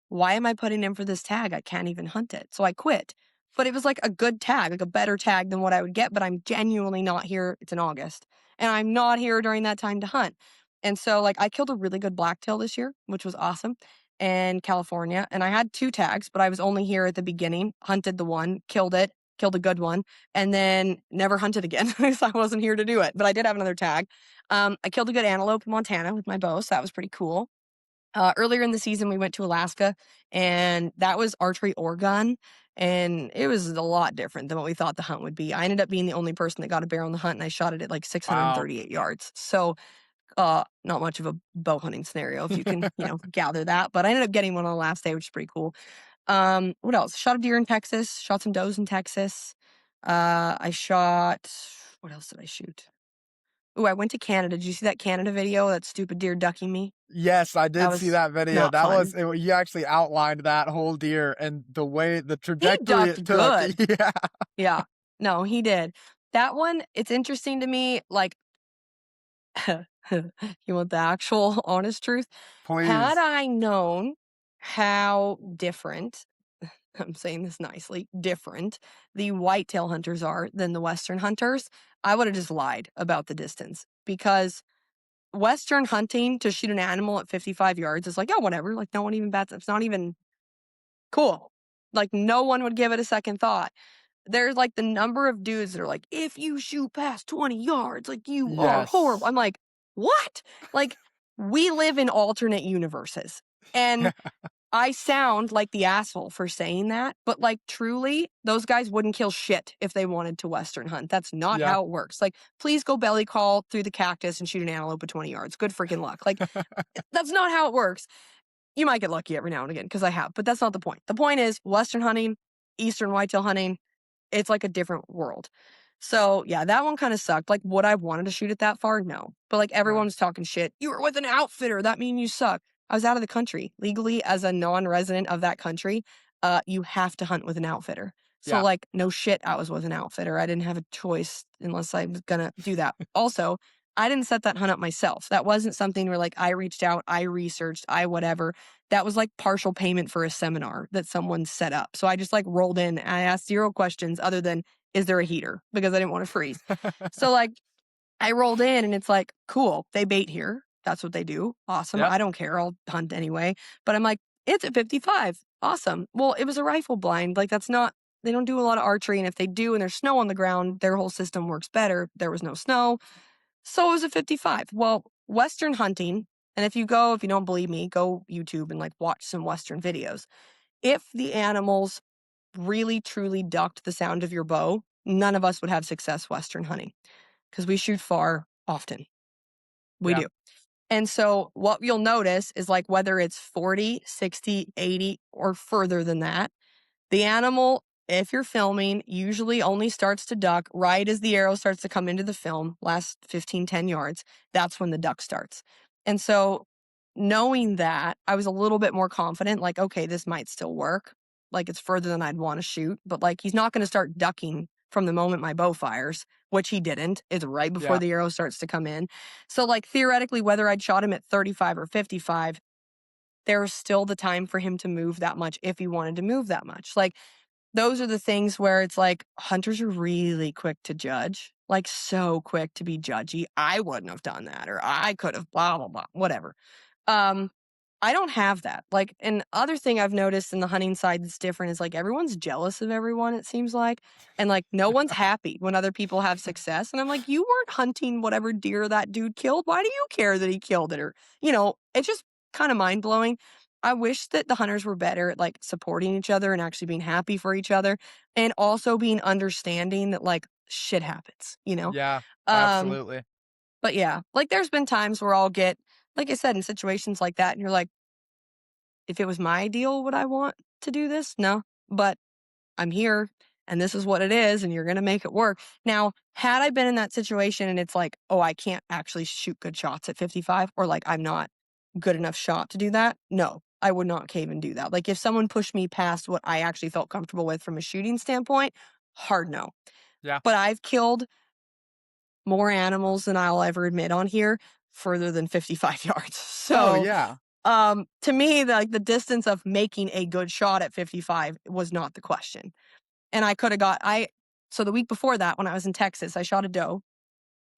Speaker 2: why am I putting in for this tag? I can't even hunt it. So I quit. But it was like a good tag, like a better tag than what I would get. But I'm genuinely not here. It's in August. And I'm not here during that time to hunt. And so, like, I killed a really good blacktail this year, which was awesome in California. And I had two tags, but I was only here at the beginning, hunted the one, killed it, killed a good one, and then never hunted again because I wasn't here to do it. But I did have another tag. I killed a good antelope in Montana with my bow, so that was pretty cool. Earlier in the season, we went to Alaska, and that was archery or gun, and it was a lot different than what we thought the hunt would be. I ended up being the only person that got a bear on the hunt, and I shot it at like
Speaker 1: Wow.
Speaker 2: 638 yards. So, not much of a bow hunting scenario if you can, gather that. But I ended up getting one on the last day, which is pretty cool. What else? Shot a deer in Texas. Shot some does in Texas. I shot. What else did I shoot? Ooh, I went to Canada. Did you see that Canada video? That stupid deer ducking me?
Speaker 1: Yes, I
Speaker 2: That
Speaker 1: did see
Speaker 2: was
Speaker 1: that video.
Speaker 2: not
Speaker 1: That was
Speaker 2: fun.
Speaker 1: it, you actually outlined that whole deer and the
Speaker 2: He
Speaker 1: trajectory it
Speaker 2: ducked
Speaker 1: took.
Speaker 2: good.
Speaker 1: Yeah,
Speaker 2: Yeah. No, he did. That one, it's interesting to me, like, you want the actual honest truth? Had
Speaker 1: please.
Speaker 2: I known how different, I'm saying this nicely, different the whitetail hunters are than the Western hunters, I would have just lied about the distance because Western hunting to shoot an animal at 55 yards is like, oh, whatever. Like, no one even bats. It's not even cool. Like, no one would give it a second thought. There's like the number of dudes that are like, if you shoot past 20 yards, like, you are horrible.
Speaker 1: Yes.
Speaker 2: I'm like, what? Like, we live in alternate universes. And I sound like the asshole for saying that, but like truly, those guys wouldn't kill shit if they wanted to Western hunt. That's not
Speaker 1: Yeah.
Speaker 2: how it works. Like, please go belly call through the cactus and shoot an antelope at 20 yards. Good freaking luck. Like, that's not how it works. You might get lucky every now and again because I have, but that's not the point. The point is Western hunting, Eastern whitetail hunting, it's like a different world. So yeah, that one kind of sucked. Like, would I wanted to shoot it that far? No. But like everyone
Speaker 1: Right.
Speaker 2: was talking shit. You were with an outfitter. That means you suck. I was out of the country legally as a non-resident of that country. You have to hunt with an outfitter. So
Speaker 1: Yeah.
Speaker 2: like, no shit, I was with an outfitter. I didn't have a choice unless I was gonna do that. Also, I didn't set that hunt up myself. That wasn't something where like I reached out, I researched, I whatever. That was like partial payment for a seminar that someone set up. So I just like rolled in. And I asked zero questions other than, is there a heater? Because I didn't want to freeze. So like I rolled in and it's like, cool, they bait here. That's what they do. Awesome.
Speaker 1: Yep.
Speaker 2: I don't care. I'll hunt anyway. But I'm like, it's at 55. Awesome. Well, it was a rifle blind. Like, that's not, they don't do a lot of archery. And if they do and there's snow on the ground, their whole system works better. There was no snow. So it was a 55. Well, Western hunting, and if you don't believe me, go YouTube and like watch some Western videos. If the animals really truly ducked the sound of your bow, none of us would have success Western hunting because we shoot far often. We
Speaker 1: Yeah.
Speaker 2: do. And so what you'll notice is like whether it's 40, 60, 80, or further than that, the animal, if you're filming, usually only starts to duck right as the arrow starts to come into the film, last 15, 10 yards. That's when the duck starts. And so knowing that, I was a little bit more confident, like, okay, this might still work. Like, it's further than I'd want to shoot, but like, he's not going to start ducking from the moment my bow fires, which he didn't. It's right before
Speaker 1: Yeah.
Speaker 2: the arrow starts to come in. So, like, theoretically, whether I'd shot him at 35 or 55, there was still the time for him to move that much if he wanted to move that much. Like, those are the things where it's like hunters are really quick to judge, like so quick to be judgy. I wouldn't have done that, or I could have, blah, blah, blah, whatever. Um, I don't have that. Like, and other thing I've noticed in the hunting side that's different is like everyone's jealous of everyone, it seems like. And like no one's happy when other people have success. And I'm like, you weren't hunting whatever deer that dude killed. Why do you care that he killed it? Or, it's just kind of mind blowing. I wish that the hunters were better at like supporting each other and actually being happy for each other and also being understanding that like shit happens.
Speaker 1: Yeah.
Speaker 2: Um,
Speaker 1: Absolutely.
Speaker 2: but yeah, like there's been times where I'll get, like I said, in situations like that, and you're like, if it was my ideal, would I want to do this? No. But I'm here and this is what it is and you're going to make it work. Now, had I been in that situation and it's like, oh, I can't actually shoot good shots at 55 or like I'm not good enough shot to do that, no, I would not cave and do that. Like if someone pushed me past what I actually felt comfortable with from a shooting standpoint, hard no.
Speaker 1: Yeah.
Speaker 2: But I've killed more animals than I'll ever admit on here further than 55 yards.
Speaker 1: Oh,
Speaker 2: So,
Speaker 1: yeah.
Speaker 2: to me, the distance of making a good shot at 55 was not the question. And I could have got I so the week before that when I was in Texas, I shot a doe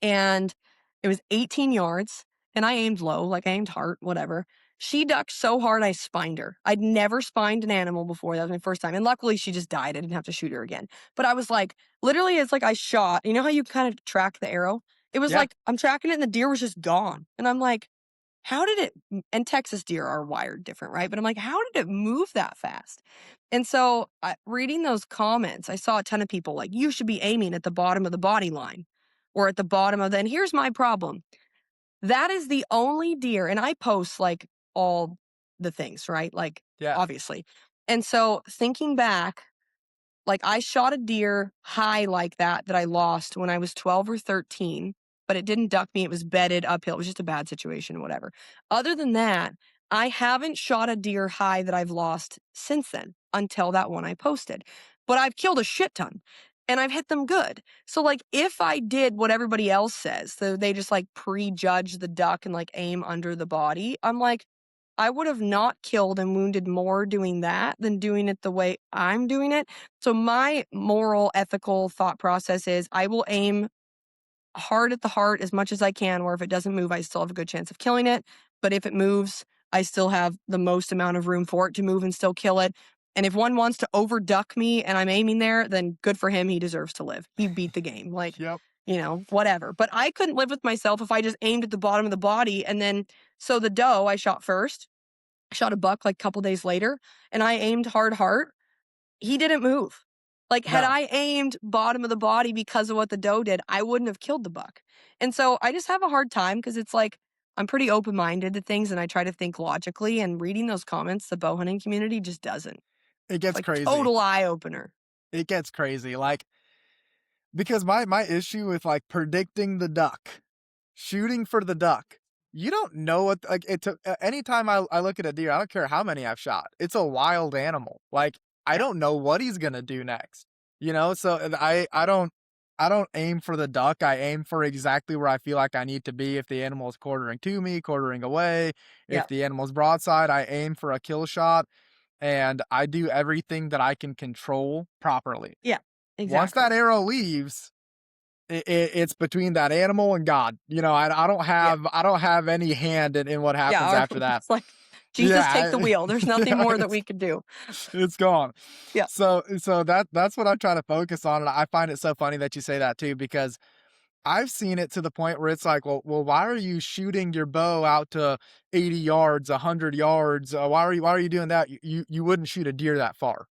Speaker 2: and it was 18 yards and I aimed low, like I aimed hard, whatever. She ducked so hard I spined her. I'd never spined an animal before. That was my first time. And luckily she just died. I didn't have to shoot her again. But I was like, literally, it's like I shot. You know how you kind of track the arrow? It was
Speaker 1: Yeah.
Speaker 2: like I'm tracking it and the deer was just gone. And I'm like, how did it and Texas deer are wired different, right? But I'm like, how did it move that fast? And so reading those comments, I saw a ton of people like, you should be aiming at the bottom of the body line or at the bottom of the, and here's my problem. That is the only deer, and I post like all the things, right? Like,
Speaker 1: Yeah.
Speaker 2: obviously. And so thinking back, like I shot a deer high like that I lost when I was 12 or 13, but it didn't duck me. It was bedded uphill. It was just a bad situation, whatever. Other than that, I haven't shot a deer high that I've lost since then until that one I posted. But I've killed a shit ton and I've hit them good. So like if I did what everybody else says, so they just like prejudge the duck and like aim under the body, I'm like, I would have not killed and wounded more doing that than doing it the way I'm doing it. So my moral, ethical thought process is I will aim hard at the heart as much as I can, where if it doesn't move, I still have a good chance of killing it. But if it moves, I still have the most amount of room for it to move and still kill it. And if one wants to overduck me and I'm aiming there, then good for him. He deserves to live. He beat the game. Like,
Speaker 1: Yep.
Speaker 2: whatever. But I couldn't live with myself if I just aimed at the bottom of the body. And then, so the doe I shot first, I shot a buck like a couple days later and I aimed hard heart. He didn't move. Like, had
Speaker 1: No.
Speaker 2: I aimed bottom of the body because of what the doe did, I wouldn't have killed the buck. And so I just have a hard time because it's like I'm pretty open minded to things and I try to think logically. And reading those comments, the bow hunting community just doesn't.
Speaker 1: It
Speaker 2: It's
Speaker 1: gets
Speaker 2: like
Speaker 1: crazy.
Speaker 2: total eye opener.
Speaker 1: It gets crazy. Like, because my issue with like predicting the duck, shooting for the duck, you don't know what like it took. Anytime I look at a deer, I don't care how many I've shot. It's a wild animal. Like I
Speaker 2: Yeah.
Speaker 1: don't know what he's gonna do next. So I don't aim for the duck. I aim for exactly where I feel like I need to be. If the animal is quartering to me, quartering away,
Speaker 2: Yeah.
Speaker 1: if the animal's broadside, I aim for a kill shot, and I do everything that I can control properly.
Speaker 2: Yeah.
Speaker 1: Once that
Speaker 2: Exactly.
Speaker 1: arrow leaves, it's between that animal and God.
Speaker 2: Yeah.
Speaker 1: I don't have any hand in what
Speaker 2: Yeah.
Speaker 1: happens after that.
Speaker 2: It's like, Jesus, take the
Speaker 1: Yeah,
Speaker 2: wheel. There's nothing
Speaker 1: yeah,
Speaker 2: more that we could do.
Speaker 1: it's gone.
Speaker 2: Yeah.
Speaker 1: So that's what I'm trying to focus on, and I find it so funny that you say that too, because I've seen it to the point where it's like, well, why are you shooting your bow out to 80 yards, 100 yards? Why are you doing that? You wouldn't shoot a deer that far.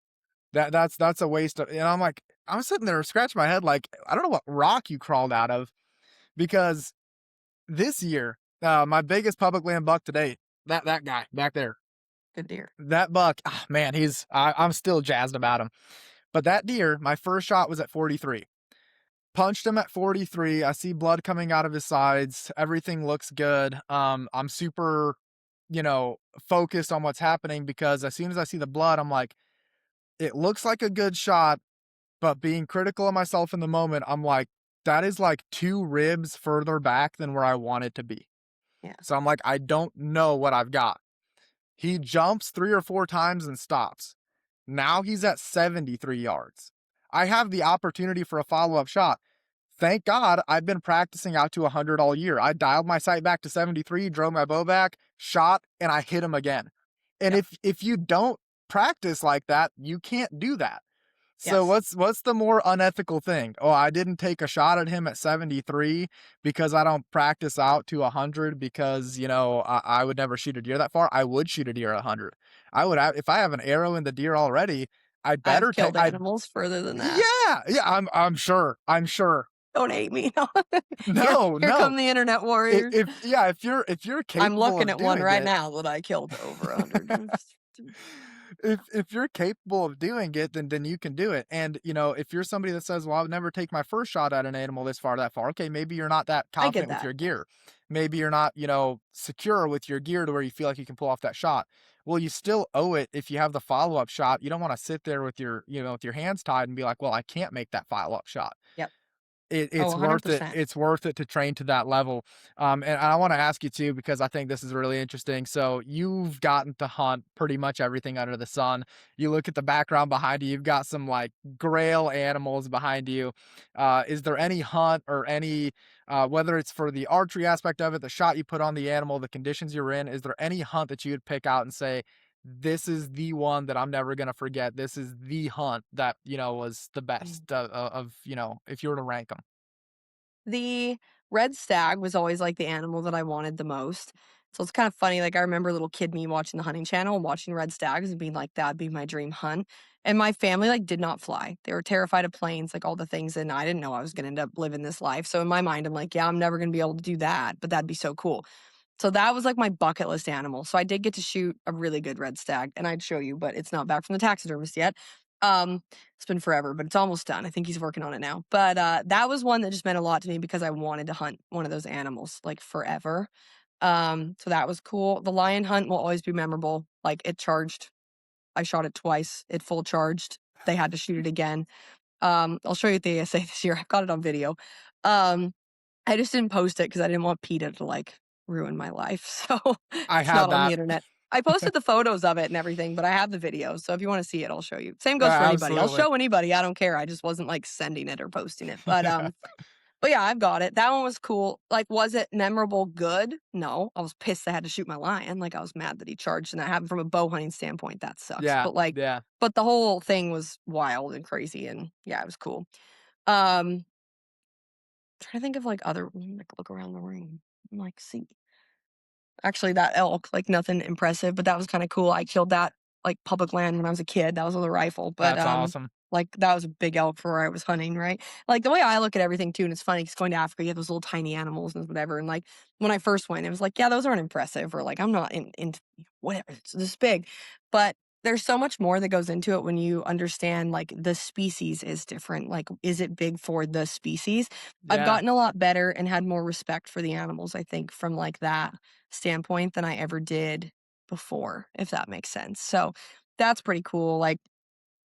Speaker 1: That's a waste of. And I'm like, I'm sitting there scratching my head, like I don't know what rock you crawled out of, because this year, my biggest public land buck to date, that guy back there,
Speaker 2: Good deer.
Speaker 1: that buck, man, I'm still jazzed about him. But that deer, my first shot was at 43. Punched him at 43. I see blood coming out of his sides. Everything looks good. I'm super, focused on what's happening, because as soon as I see the blood, I'm like, it looks like a good shot, but being critical of myself in the moment, I'm like, that is like 2 ribs further back than where I want it to be.
Speaker 2: Yeah.
Speaker 1: So I'm like, I don't know what I've got. He jumps 3 or 4 times and stops. Now he's at 73 yards. I have the opportunity for a follow-up shot. Thank God I've been practicing out to 100 all year. I dialed my sight back to 73, drove my bow back, shot, and I hit him again. And
Speaker 2: Yeah.
Speaker 1: if you don't practice like that, you can't do that. So
Speaker 2: Yes.
Speaker 1: what's the more unethical thing? Oh, I didn't take a shot at him at 73 because I don't practice out to 100, because, I would never shoot a deer that far. I would shoot a deer at 100. If I have an arrow in the deer already, I
Speaker 2: I've
Speaker 1: better take
Speaker 2: killed animals further than that.
Speaker 1: yeah, I'm sure. I'm sure.
Speaker 2: Don't hate me. Here,
Speaker 1: No,
Speaker 2: here
Speaker 1: no.
Speaker 2: come the internet warriors.
Speaker 1: If you're
Speaker 2: I'm
Speaker 1: capable
Speaker 2: looking
Speaker 1: of
Speaker 2: at one
Speaker 1: doing
Speaker 2: right
Speaker 1: it,
Speaker 2: now that I killed over 100.
Speaker 1: if you're capable of doing it, then you can do it. And if you're somebody that says, "Well, I would never take my first shot at an animal this far, that far." Okay, maybe you're not that
Speaker 2: I get
Speaker 1: confident with
Speaker 2: that.
Speaker 1: your gear. Maybe you're not, secure with your gear to where you feel like you can pull off that shot. Well, you still owe it if you have the follow-up shot. You don't want to sit there with your hands tied and be like, "Well, I can't make that follow-up shot."
Speaker 2: Yep. Oh,
Speaker 1: It's worth it
Speaker 2: 100%.
Speaker 1: it's worth it to train to that level, and I wanna ask you too because I think this is really interesting. So, you've gotten to hunt pretty much everything under the sun. You look at the background behind you, you've got some, like, grail animals behind you. Is there any hunt or any, whether it's for the archery aspect of it, the shot you put on the animal, the conditions you're in, is there any hunt that you would pick out and say, "This is the one that I'm never gonna forget. This is the hunt that, was the
Speaker 2: Mm.
Speaker 1: best if you were to rank them?"
Speaker 2: The red stag was always, like, the animal that I wanted the most. So it's kind of funny, like, I remember little kid me watching the hunting channel and watching red stags and being like, "That'd be my dream hunt." And my family, like, did not fly. They were terrified of planes, like, all the things, and I didn't know I was gonna end up living this life. So in my mind, I'm like, "Yeah, I'm never gonna be able to do that, but that'd be so cool." So that was, like, my bucket list animal. So I did get to shoot a really good red stag, and I'd show you, but it's not back from the taxidermist yet. Um, it's been forever, but it's almost done. I think he's working on it now. But, that was one that just meant a lot to me because I wanted to hunt one of those animals, like, forever. So that was cool. The lion hunt will always be memorable. Like, it charged. I shot it twice. It full charged. They had to shoot it again. I'll show you at the ASA this year. I've got it on video. Um, I just didn't post it because I didn't want PETA to, like, ruin my life, so
Speaker 1: I
Speaker 2: it's not
Speaker 1: had
Speaker 2: on the
Speaker 1: that.
Speaker 2: internet. I posted the photos of it and everything, but I have the videos, so if you wanna see it, I'll show you. Same goes for anybody. I'll
Speaker 1: Absolutely.
Speaker 2: show anybody, I don't care. I just wasn't, like, sending it or posting it,
Speaker 1: Yeah.
Speaker 2: but yeah, I've got it. That one was cool. Like, was it memorable good? No. I was pissed I had to shoot my lion, like, I was mad that he charged, and that happened from a bow hunting standpoint, that sucks,
Speaker 1: Yeah, yeah.
Speaker 2: but the whole thing was wild and crazy, and yeah, it was cool. Um, trying to think of, like, other like, look around the room, like, see. Actually, that elk, like, nothing impressive, but that was kinda cool. I killed that, like, public land when I was a kid. That was with a rifle, but,
Speaker 1: That's awesome.
Speaker 2: like, that was a big elk for where I was hunting, right? Like, the way I look at everything too, and it's funny 'cause going to Africa, you have those little tiny animals and whatever, and, like, when I first went, it was like, "Yeah, those aren't impressive," or, like, "I'm not into whatever, it's this big." But there's so much more that goes into it when you understand, like, the species is different. Like, is it big for the species? I've
Speaker 1: Yeah.
Speaker 2: gotten a lot better and had more respect for the animals, I think, from, like, that standpoint than I ever did before, if that makes sense. So that's pretty cool. Like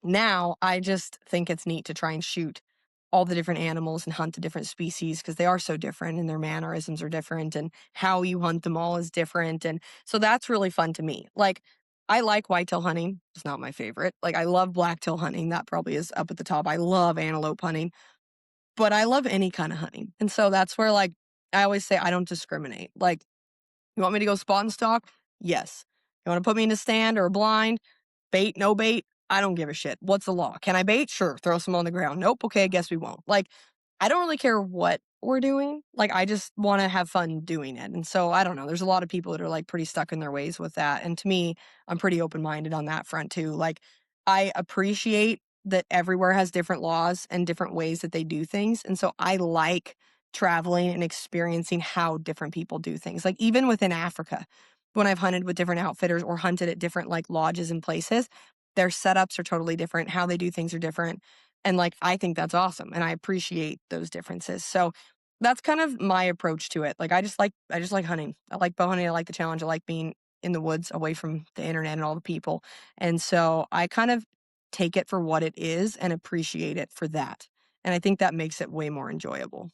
Speaker 2: now, I just think it's neat to try and shoot all the different animals and hunt the different species because they are so different and their mannerisms are different and how you hunt them all is different. And so that's really fun to me. Like, I like whitetail hunting. It's not my favorite. Like, I love blacktail hunting. That probably is up at the top. I love antelope hunting, but I love any kind of hunting. And so that's where, like, I always say I don't discriminate. Like, you want me to go spot and stalk? Yes. You want to put me in a stand or a blind? Bait, no bait? I don't give a shit. What's the law? Can I bait? Sure. Throw some on the ground. Nope. Okay. I guess we won't. Like, I don't really care what we're doing. Like, I just want to have fun doing it. And so I don't know. There's a lot of people that are like pretty stuck in their ways with that. And to me, I'm pretty open minded on that front too. Like, I appreciate that everywhere has different laws and different ways that they do things. And so I like traveling and experiencing how different people do things. Like, even within Africa, when I've hunted with different outfitters or hunted at different like lodges and places, their setups are totally different. How they do things are different. And like, I think that's awesome. And I appreciate those differences. So that's kind of my approach to it. Like, I just like hunting. I like bow hunting. I like the challenge. I like being in the woods away from the internet and all the people. And so I kind of take it for what it is and appreciate it for that. And I think that makes it way more enjoyable.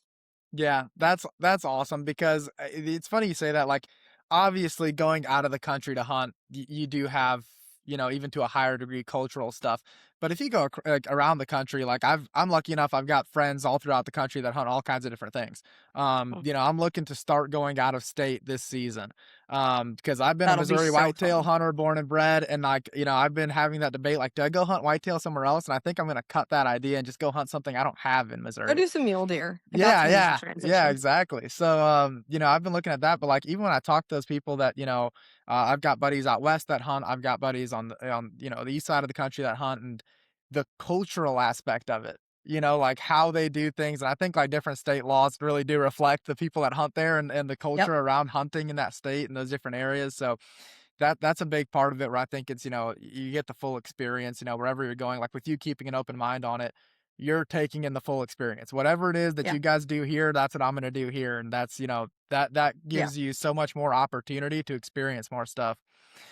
Speaker 1: Yeah, that's awesome because it's funny you say that. Like, obviously, going out of the country to hunt, you do have even to a higher degree cultural stuff. But if you go like around the country, like I'm lucky enough, I've got friends all throughout the country that hunt all kinds of different things.
Speaker 2: Mm.
Speaker 1: I'm looking to start going out of state this season. Because I've been a
Speaker 2: That'll be
Speaker 1: Missouri
Speaker 2: so
Speaker 1: whitetail
Speaker 2: fun.
Speaker 1: hunter, born and bred, and like I've been having that debate, like, do I go hunt whitetail somewhere else? And I think I'm gonna cut that idea and just go hunt something I don't have in
Speaker 2: Go
Speaker 1: Missouri.
Speaker 2: do some mule deer. Like, that's
Speaker 1: Yeah,
Speaker 2: an easy
Speaker 1: yeah, yeah,
Speaker 2: transition.
Speaker 1: exactly. So, I've been looking at that, but like even when I talk to those people that, I've got buddies out west that hunt, I've got buddies on the east side of the country that hunt, and the cultural aspect of it, like how they do things. And I think like different state laws really do reflect the people that hunt there and the
Speaker 2: Yep.
Speaker 1: culture around hunting in that state and those different areas. So that's a big part of it where I think it's, you get the full experience, wherever you're going, like with you keeping an open mind on it, you're taking in the full experience. Whatever it is that
Speaker 2: Yeah.
Speaker 1: you guys do here, that's what I'm gonna do here. And that's, that
Speaker 2: Yeah.
Speaker 1: gives you so much more opportunity to experience more stuff.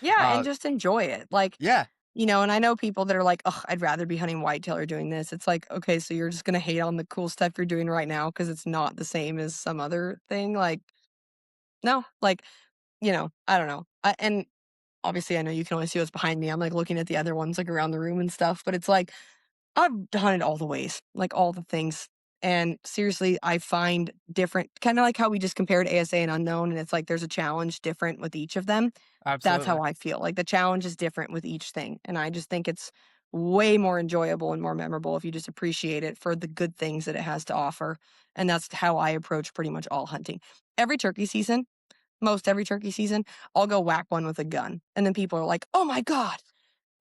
Speaker 2: Yeah, and
Speaker 1: Uh
Speaker 2: just enjoy it. Like,
Speaker 1: yeah,
Speaker 2: and I know people that are like, "Ugh, I'd rather be hunting whitetail or doing this." It's like, okay, so you're just gonna hate on the cool stuff you're doing right now because it's not the same as some other thing. Like, no, like, I don't know. And obviously, I know you can only see what's behind me. I'm like looking at the other ones like around the room and stuff, but it's like I've done it all the ways, like all the things. And seriously, I find different, kind of like how we just compared ASA and unknown, and it's like there's a challenge different with each of them. That's
Speaker 1: absolutely.
Speaker 2: how I feel. Like the challenge is different with each thing. And I just think it's way more enjoyable and more memorable if you just appreciate it for the good things that it has to offer. And that's how I approach pretty much all hunting. Every turkey season, most every turkey season, I'll go whack one with a gun. And then people are like, oh my God,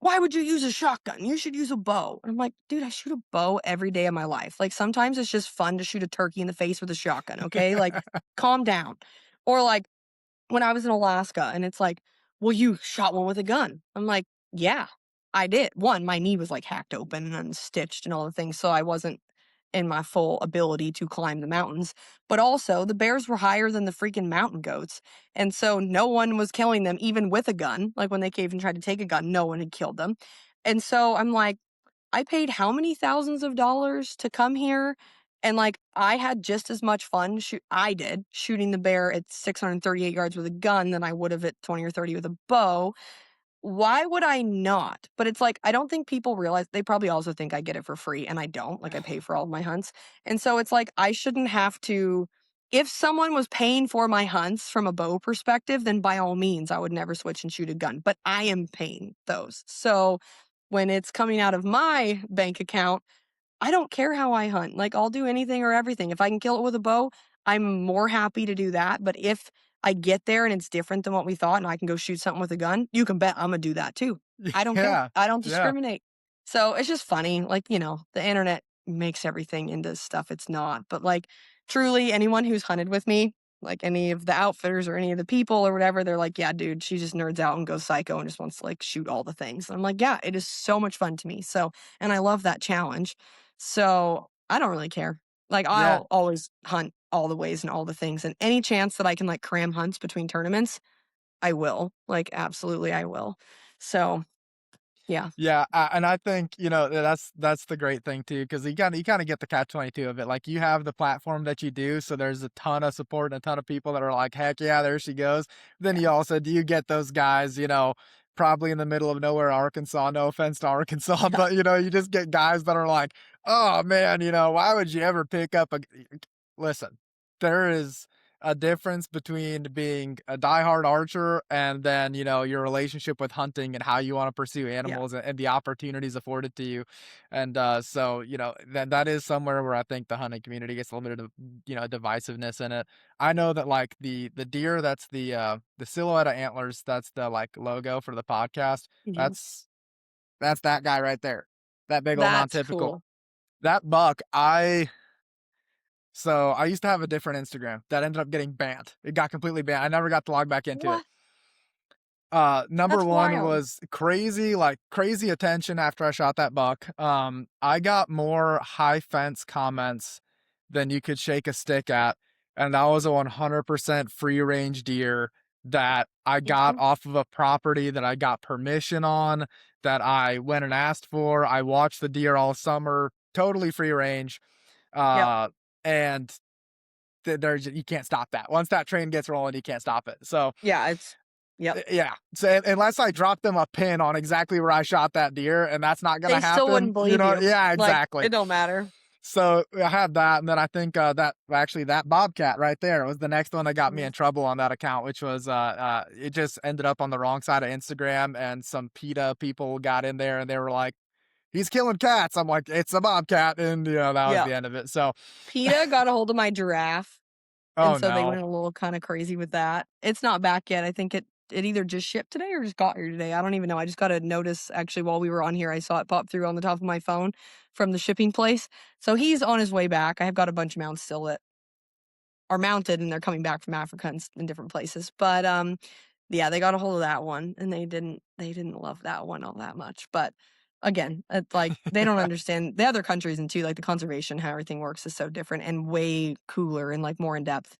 Speaker 2: why would you use a shotgun? You should use a bow. And I'm like, dude, I shoot a bow every day of my life. Like sometimes it's just fun to shoot a turkey in the face with a shotgun. Okay. Like calm down. Or like when I was in Alaska and it's like, well, you shot one with a gun. I'm like, yeah, I did. One, my knee was like hacked open and stitched and all the things. So I wasn't in my full ability to climb the mountains. But also, the bears were higher than the freaking mountain goats. And so no one was killing them, even with a gun. Like when they came and tried to take a gun, no one had killed them. And so I'm like, I paid how many thousands of dollars to come here? And like, I had just as much fun, I did, shooting the bear at 638 yards with a gun than I would have at 20 or 30 with a bow. Why would I not? But it's like, I don't think people realize they probably also think I get it for free, and I don't. Like, I pay for all of my hunts. And so it's like, I shouldn't have to. If someone was paying for my hunts from a bow perspective, then by all means, I would never switch and shoot a gun. But I am paying those. So when it's coming out of my bank account, I don't care how I hunt. Like, I'll do anything or everything. If I can kill it with a bow, I'm more happy to do that. But if I get there and it's different than what we thought and I can go shoot something with a gun, you can bet I'm gonna do that too. I don't care.
Speaker 1: Yeah,
Speaker 2: I don't
Speaker 1: yeah,
Speaker 2: discriminate. So it's just funny. Like, the internet makes everything into stuff it's not. But like truly anyone who's hunted with me, like any of the outfitters or any of the people or whatever, they're like, yeah, dude, she just nerds out and goes psycho and just wants to like shoot all the things. And I'm like, yeah, it is so much fun to me. So, and I love that challenge. So I don't really care. Like
Speaker 1: yeah.
Speaker 2: I'll always hunt all the ways and all the things. And any chance that I can like cram hunts between tournaments, I will. Like absolutely I will. So yeah.
Speaker 1: Yeah, and I think, that's the great thing too, because you kinda get the catch-22 of it, like, you have the platform that you do, so there's a ton of support and a ton of people that are like, "Heck yeah, there she goes." Then
Speaker 2: Yeah.
Speaker 1: you also do you get those guys, probably in the middle of nowhere, Arkansas, no offense to Arkansas,
Speaker 2: Yeah.
Speaker 1: but, you just get guys that are like, "Oh, man, why would you ever pick up a" listen, there is a difference between being a diehard archer and then, your relationship with hunting and how you want to pursue
Speaker 2: Yeah.
Speaker 1: animals and the opportunities afforded to you. And so, that is somewhere where I think the hunting community gets a little bit of, divisiveness in it. I know that like the deer, that's the silhouette of antlers, that's the like logo for the podcast.
Speaker 2: Yeah.
Speaker 1: That's that guy right there. That big old
Speaker 2: That's
Speaker 1: non-typical.
Speaker 2: cool.
Speaker 1: That buck, so I used to have a different Instagram that ended up getting banned. It got completely banned. I never got to log back into it.
Speaker 2: What?
Speaker 1: Number
Speaker 2: That's
Speaker 1: 1
Speaker 2: wild.
Speaker 1: was crazy, like crazy attention after I shot that buck. I got more high fence comments than you could shake a stick at, and that was a 100% free range deer that I got
Speaker 2: Mhm.
Speaker 1: off of a property that I got permission on, that I went and asked for. I watched the deer all summer, totally free range.
Speaker 2: Yep.
Speaker 1: Uh, and there's you can't stop that. Once that train gets rolling, you can't stop it. So,
Speaker 2: Yeah, it's yep.
Speaker 1: yeah. So unless I drop them a pin on exactly where I shot that deer, and that's not gonna
Speaker 2: They still
Speaker 1: happen,
Speaker 2: wouldn't believe you.
Speaker 1: yeah,
Speaker 2: Like,
Speaker 1: exactly.
Speaker 2: it don't matter.
Speaker 1: So I had that, and then I think, that actually that bobcat right there was the next one that got me
Speaker 2: Mhm.
Speaker 1: in trouble on that account, which was, it just ended up on the wrong side of Instagram, and some PETA people got in there, and they were like, "He's killing cats." I'm like, "It's a bobcat," and, that was
Speaker 2: Yeah.
Speaker 1: the end of it. So,
Speaker 2: PETA got a hold of my giraffe, and
Speaker 1: oh,
Speaker 2: so they
Speaker 1: no.
Speaker 2: went a little kinda crazy with that. It's not back yet. I think it either just shipped today or just got here today. I don't even know. I just got a notice actually while we were on here. I saw it pop through on the top of my phone from the shipping place. So he's on his way back. I have got a bunch of mounts still that are mounted, and they're coming back from Africa and different places. But, Yeah, they got a hold of that one, and they didn't love that one all that much, but, again, it's like, they don't understand the other countries and too, like, the conservation, how everything works is so different and way cooler and, like, more in-depth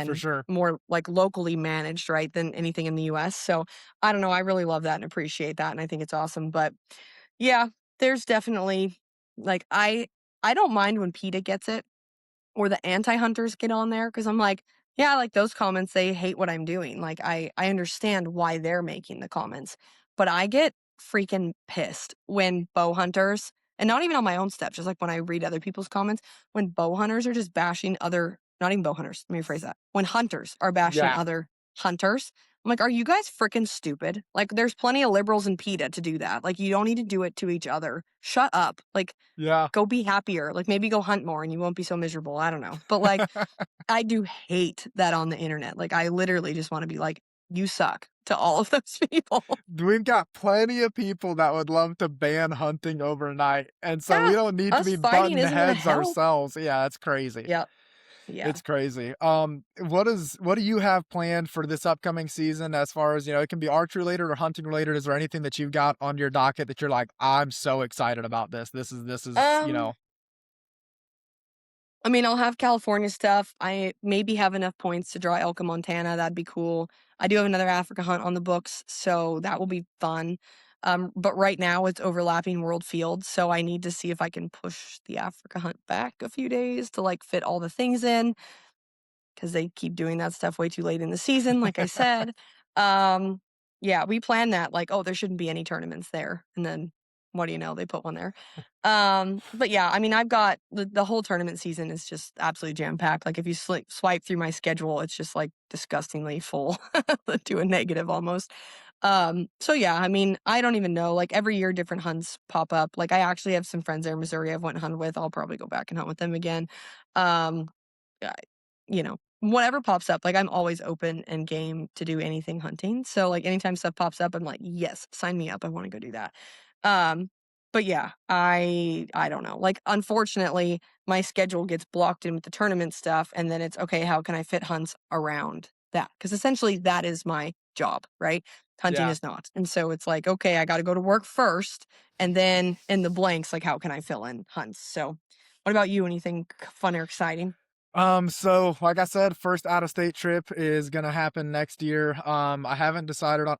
Speaker 1: For
Speaker 2: and
Speaker 1: sure.
Speaker 2: more, like, locally managed, right, than anything in the US, so, I don't know, I really love that and appreciate that, and I think it's awesome, but, yeah, there's definitely like, I don't mind when PETA gets it or the anti-hunters get on there because 'cause I'm like, "Yeah, I like those comments, they hate what I'm doing." Like, I understand why they're making the comments, but I get freaking pissed when bow hunters and not even on my own stuff, just, like, when I read other people's comments, when bow hunters are just bashing other not even bow hunters, let me rephrase that. When hunters are bashing
Speaker 1: Yeah.
Speaker 2: other hunters, I'm like, "Are you guys freaking stupid?" Like, there's plenty of liberals in PETA to do that, like, you don't need to do it to each other. Shut up. Like,
Speaker 1: Yeah.
Speaker 2: go be happier, like, maybe go hunt more and you won't be so miserable, I don't know, but, like, I do hate that on the internet, like, I literally just wanna be like, "You suck," to all of those people.
Speaker 1: We've got plenty of people that would love to ban hunting overnight, and so we
Speaker 2: Yeah,
Speaker 1: don't need to
Speaker 2: us
Speaker 1: be
Speaker 2: fighting
Speaker 1: butting
Speaker 2: isn't gonna
Speaker 1: heads
Speaker 2: help.
Speaker 1: ourselves. Yeah, that's crazy.
Speaker 2: Yep, yeah.
Speaker 1: It's crazy. What do you have planned for this upcoming season as far as, it can be archery related or hunting related? Is there anything that you've got on your docket that you're like, "I'm so excited about this. This is."
Speaker 2: Um, I mean, I'll have California stuff, I maybe have enough points to draw elk in Montana, that'd be cool. I do have another Africa hunt on the books, so that will be fun. But right now it's overlapping World Field, so I need to see if I can push the Africa hunt back a few days to, like, fit all the things in. 'Cause they keep doing that stuff way too late in the season, like I said. Um, yeah, we planned that, like, "Oh, there shouldn't be any tournaments there," and then, what do you know, they put one there. But yeah, I mean, I've got the whole tournament season is just absolutely jam-packed, like, if you swipe through my schedule, it's just, like, disgustingly full to a negative almost. So yeah, I mean, I don't even know, like, every year different hunts pop up, like, I actually have some friends there in Missouri I've went and hunted with, I'll probably go back and hunt with them again. Um, I whatever pops up, like, I'm always open and game to do anything hunting, so, like, anytime stuff pops up, I'm like, "Yes, sign me up, I wanna go do that." Um, but yeah, I don't know, like, unfortunately, my schedule gets blocked in with the tournament stuff, and then it's, "Okay, how can I fit hunts around that?" Because essentially, that is my job, right? Hunting
Speaker 1: Yeah.
Speaker 2: is not, and so it's like, "Okay, I gotta go to work first, and then in the blanks, like, how can I fill in hunts?" So, what about you? Anything fun or exciting?
Speaker 1: So like I said, first out of state trip is gonna happen next year. I haven't decided on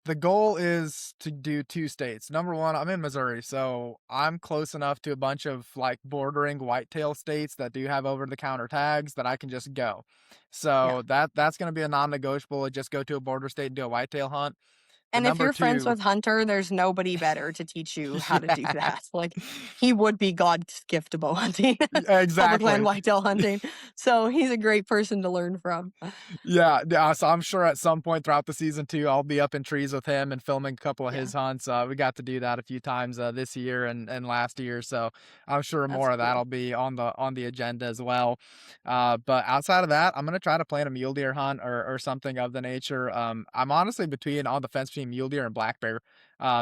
Speaker 1: the goal is to do 2 states. Number 1, I'm in Missouri, so I'm close enough to a bunch of like bordering whitetail states that do have over the counter tags that I can just go.
Speaker 2: Yeah.
Speaker 1: So that's gonna be a non-negotiable, just go to a border state and do a whitetail hunt. The
Speaker 2: And if
Speaker 1: number
Speaker 2: you're friends
Speaker 1: 2.
Speaker 2: with Hunter, there's nobody better to teach you how to do
Speaker 1: Yeah.
Speaker 2: that. Like, he would be God's gift to bow hunting, public land
Speaker 1: Exactly.
Speaker 2: whitetail hunting. So he's a great person to learn from.
Speaker 1: Yeah, yeah, so I'm sure at some point throughout the season too, I'll be up in trees with him and filming a couple of
Speaker 2: Yeah,
Speaker 1: his hunts. We got to do that a few times this year and last year, so I'm sure
Speaker 2: that's
Speaker 1: more of
Speaker 2: cool.
Speaker 1: that'll be on the agenda as well. But outside of that, I'm gonna try to plan a mule deer hunt or something of the nature. I'm honestly between on the fence between mule deer and black bear,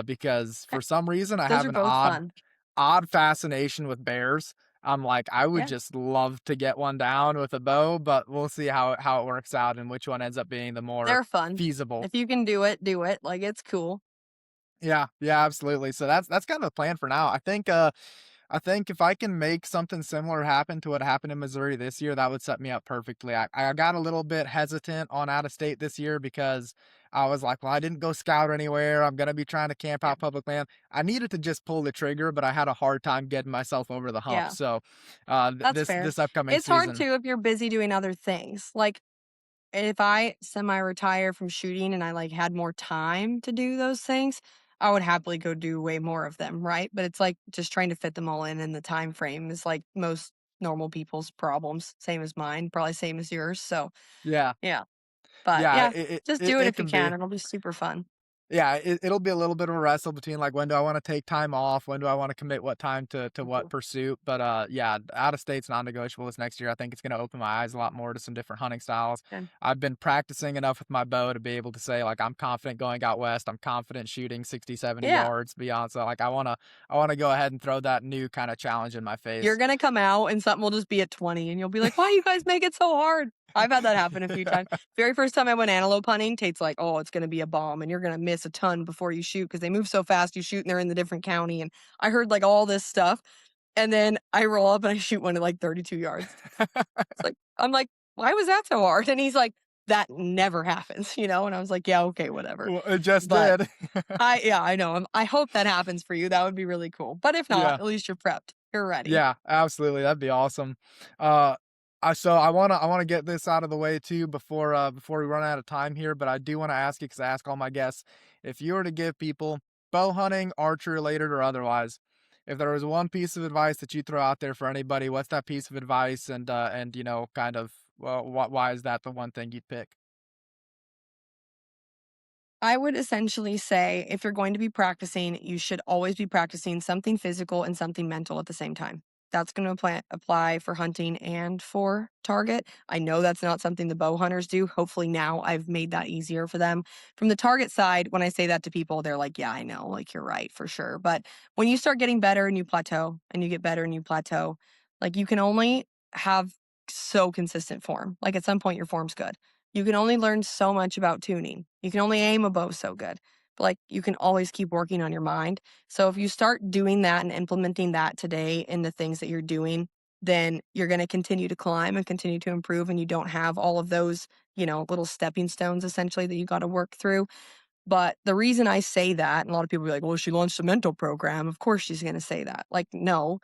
Speaker 1: because for
Speaker 2: Okay.
Speaker 1: some reason I
Speaker 2: Those
Speaker 1: have
Speaker 2: are
Speaker 1: an
Speaker 2: both fun.
Speaker 1: odd fascination with bears. I'm like, I would
Speaker 2: Yeah,
Speaker 1: just love to get one down with a bow, but we'll see how it works out and which one ends up being the more
Speaker 2: they're fun.
Speaker 1: feasible.
Speaker 2: If you can do it, do it. Like, it's cool.
Speaker 1: Yeah, yeah, absolutely. So that's kind of the plan for now. I think if I can make something similar happen to what happened in Missouri this year, that would set me up perfectly. I got a little bit hesitant on out of state this year because I was like, well, I didn't go scout anywhere. I'm gonna be trying to camp
Speaker 2: Yeah,
Speaker 1: out public land. I needed to just pull the trigger, but I had a hard time getting myself over the hump.
Speaker 2: yeah,
Speaker 1: So,
Speaker 2: that's
Speaker 1: this
Speaker 2: fair.
Speaker 1: this upcoming
Speaker 2: It's hard
Speaker 1: season.
Speaker 2: too if you're busy doing other things. Like, if I semi-retire from shooting and I, like, had more time to do those things, I would happily go do way more of them, right? But it's, like, just trying to fit them all in the time frame is, like, most normal people's problems, same as mine, probably same as yours, so,
Speaker 1: Yeah.
Speaker 2: yeah. But,
Speaker 1: Yeah,
Speaker 2: yeah,
Speaker 1: it it
Speaker 2: just
Speaker 1: it
Speaker 2: do it
Speaker 1: it
Speaker 2: if you
Speaker 1: can
Speaker 2: can,
Speaker 1: be.
Speaker 2: it'll be super fun.
Speaker 1: Yeah, it'll be a little bit of a wrestle between, like, when do I wanna take time off, when do I wanna commit what time to what
Speaker 2: Mhm.
Speaker 1: pursuit, but, yeah, out of state's non-negotiable this next year. I think it's gonna open my eyes a lot more to some different hunting styles.
Speaker 2: Good.
Speaker 1: I've been practicing enough with my bow to be able to say, like, I'm confident going out west, I'm confident shooting 60, 70
Speaker 2: Yeah.
Speaker 1: yards beyond, so, like, I wanna go ahead and throw that new kinda challenge in my
Speaker 2: You're
Speaker 1: face.
Speaker 2: gonna come out and something will just be at 20, and you'll be like, "Why you guys make it so hard?" I've had that happen a few times. Very first time I went antelope hunting, Tate's like, "Oh, it's gonna be a bomb, and you're gonna miss a ton before you shoot because they move so fast. You shoot, and they're in the different county." And I heard like all this stuff, and then I roll up and I shoot one at like 32 yards. It's like I'm like, "Why was that so hard?" And he's like, "That never happens," you know. And I was like, "Yeah, okay, whatever."
Speaker 1: Well, it just
Speaker 2: But
Speaker 1: did.
Speaker 2: yeah, I know. I hope that happens for you. That would be really cool. But if not,
Speaker 1: Yeah.
Speaker 2: at least you're prepped. You're ready.
Speaker 1: Yeah, absolutely, that'd be awesome. Uh, I wanna get this out of the way too before we run out of time here, but I do wanna ask you because I ask all my guests, if you were to give people bow hunting, archery related or otherwise, if there was one piece of advice that you throw out there for anybody, what's that piece of advice? And, you know, kind of, well, why is that the one thing you'd pick?
Speaker 2: I would essentially say if you're going to be practicing, you should always be practicing something physical and something mental at the same time. That's going to apply for hunting and for target. I know that's not something the bow hunters do. Hopefully, now I've made that easier for them. From the target side, when I say that to people, they're like, yeah, I know, like you're right for sure. But when you start getting better and you plateau and you get better and you plateau, like you can only have so consistent form. Like at some point, your form's good. You can only learn so much about tuning. You can only aim a bow so good. But like you can always keep working on your mind. So if you start doing that and implementing that today in the things that you're doing, then you're going to continue to climb and continue to improve and you don't have all of those, little stepping stones essentially that you got to work through. But the reason I say that, and a lot of people be like, well, she launched a mental program. Of course she's going to say that. Like, no,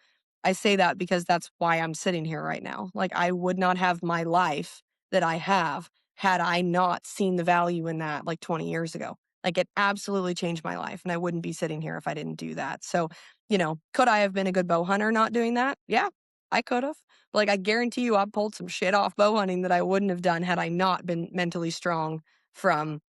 Speaker 2: I say that because that's why I'm sitting here right now. Like, I would not have my life that I have had I not seen the value in that like 20 years ago. Like, it absolutely changed my life. And I wouldn't be sitting here if I didn't do that. So, could I have been a good bow hunter not doing that? Yeah, I could have. Like, I guarantee you, I pulled some shit off bow hunting that I wouldn't have done had I not been mentally strong from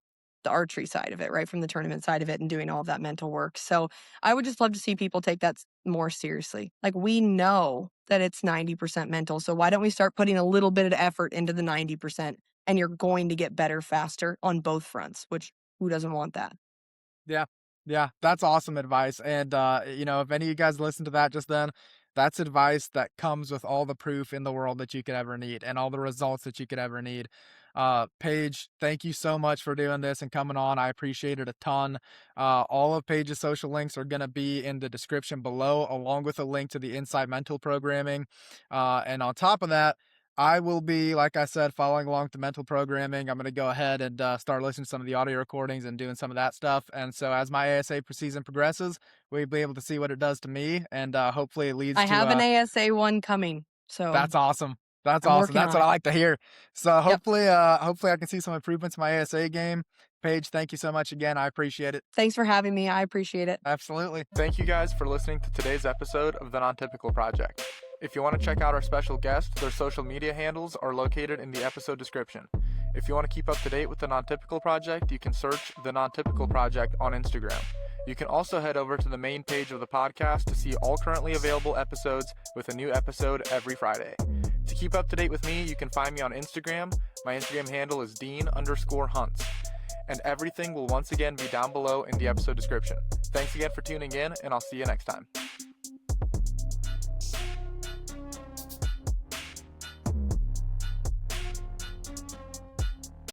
Speaker 2: the archery side of it, right? From the tournament side of it and doing all of that mental work. So I would just love to see people take that more seriously. Like we know that it's 90% mental. So why don't we start putting a little bit of effort into the 90% and you're going to get better faster on both fronts, which who doesn't want that?
Speaker 1: Yeah. Yeah, that's awesome advice, and, you know, if any of you guys listen to that just then, that's advice that comes with all the proof in the world that you could ever need and all the results that you could ever need. Paige, thank you so much for doing this and coming on. I appreciate it a ton. All of Paige's social links are gonna be in the description below, along with a link to the Inside Mental Programming. And on top of that, I will be, like I said, following along with the mental programming. I'm going to go ahead and start listening to some of the audio recordings and doing some of that stuff. And so, as my ASA season progresses, we'll be able to see what it does to me, and hopefully, it leads
Speaker 2: I
Speaker 1: to
Speaker 2: have an ASA one coming. So
Speaker 1: that's awesome. That's
Speaker 2: I'm
Speaker 1: awesome.
Speaker 2: working
Speaker 1: That's
Speaker 2: on
Speaker 1: what I
Speaker 2: it.
Speaker 1: like to hear. So,
Speaker 2: Yep.
Speaker 1: hopefully, I can see some improvements in my ASA game. Paige, thank you so much again. I appreciate it.
Speaker 2: Thanks for having me. I appreciate it.
Speaker 1: Absolutely. Thank you guys for listening to today's episode of The Non-Typical Project. If you want to check out our special guests, their social media handles are located in the episode description. If you want to keep up to date with The Non-Typical Project, you can search The Non-Typical Project on Instagram. You can also head over to the main page of the podcast to see all currently available episodes with a new episode every Friday. To keep up to date with me, you can find me on Instagram. My Instagram handle is Dean_Hunts. And everything will once again be down below in the episode description. Thanks again for tuning in, and I'll see you next time.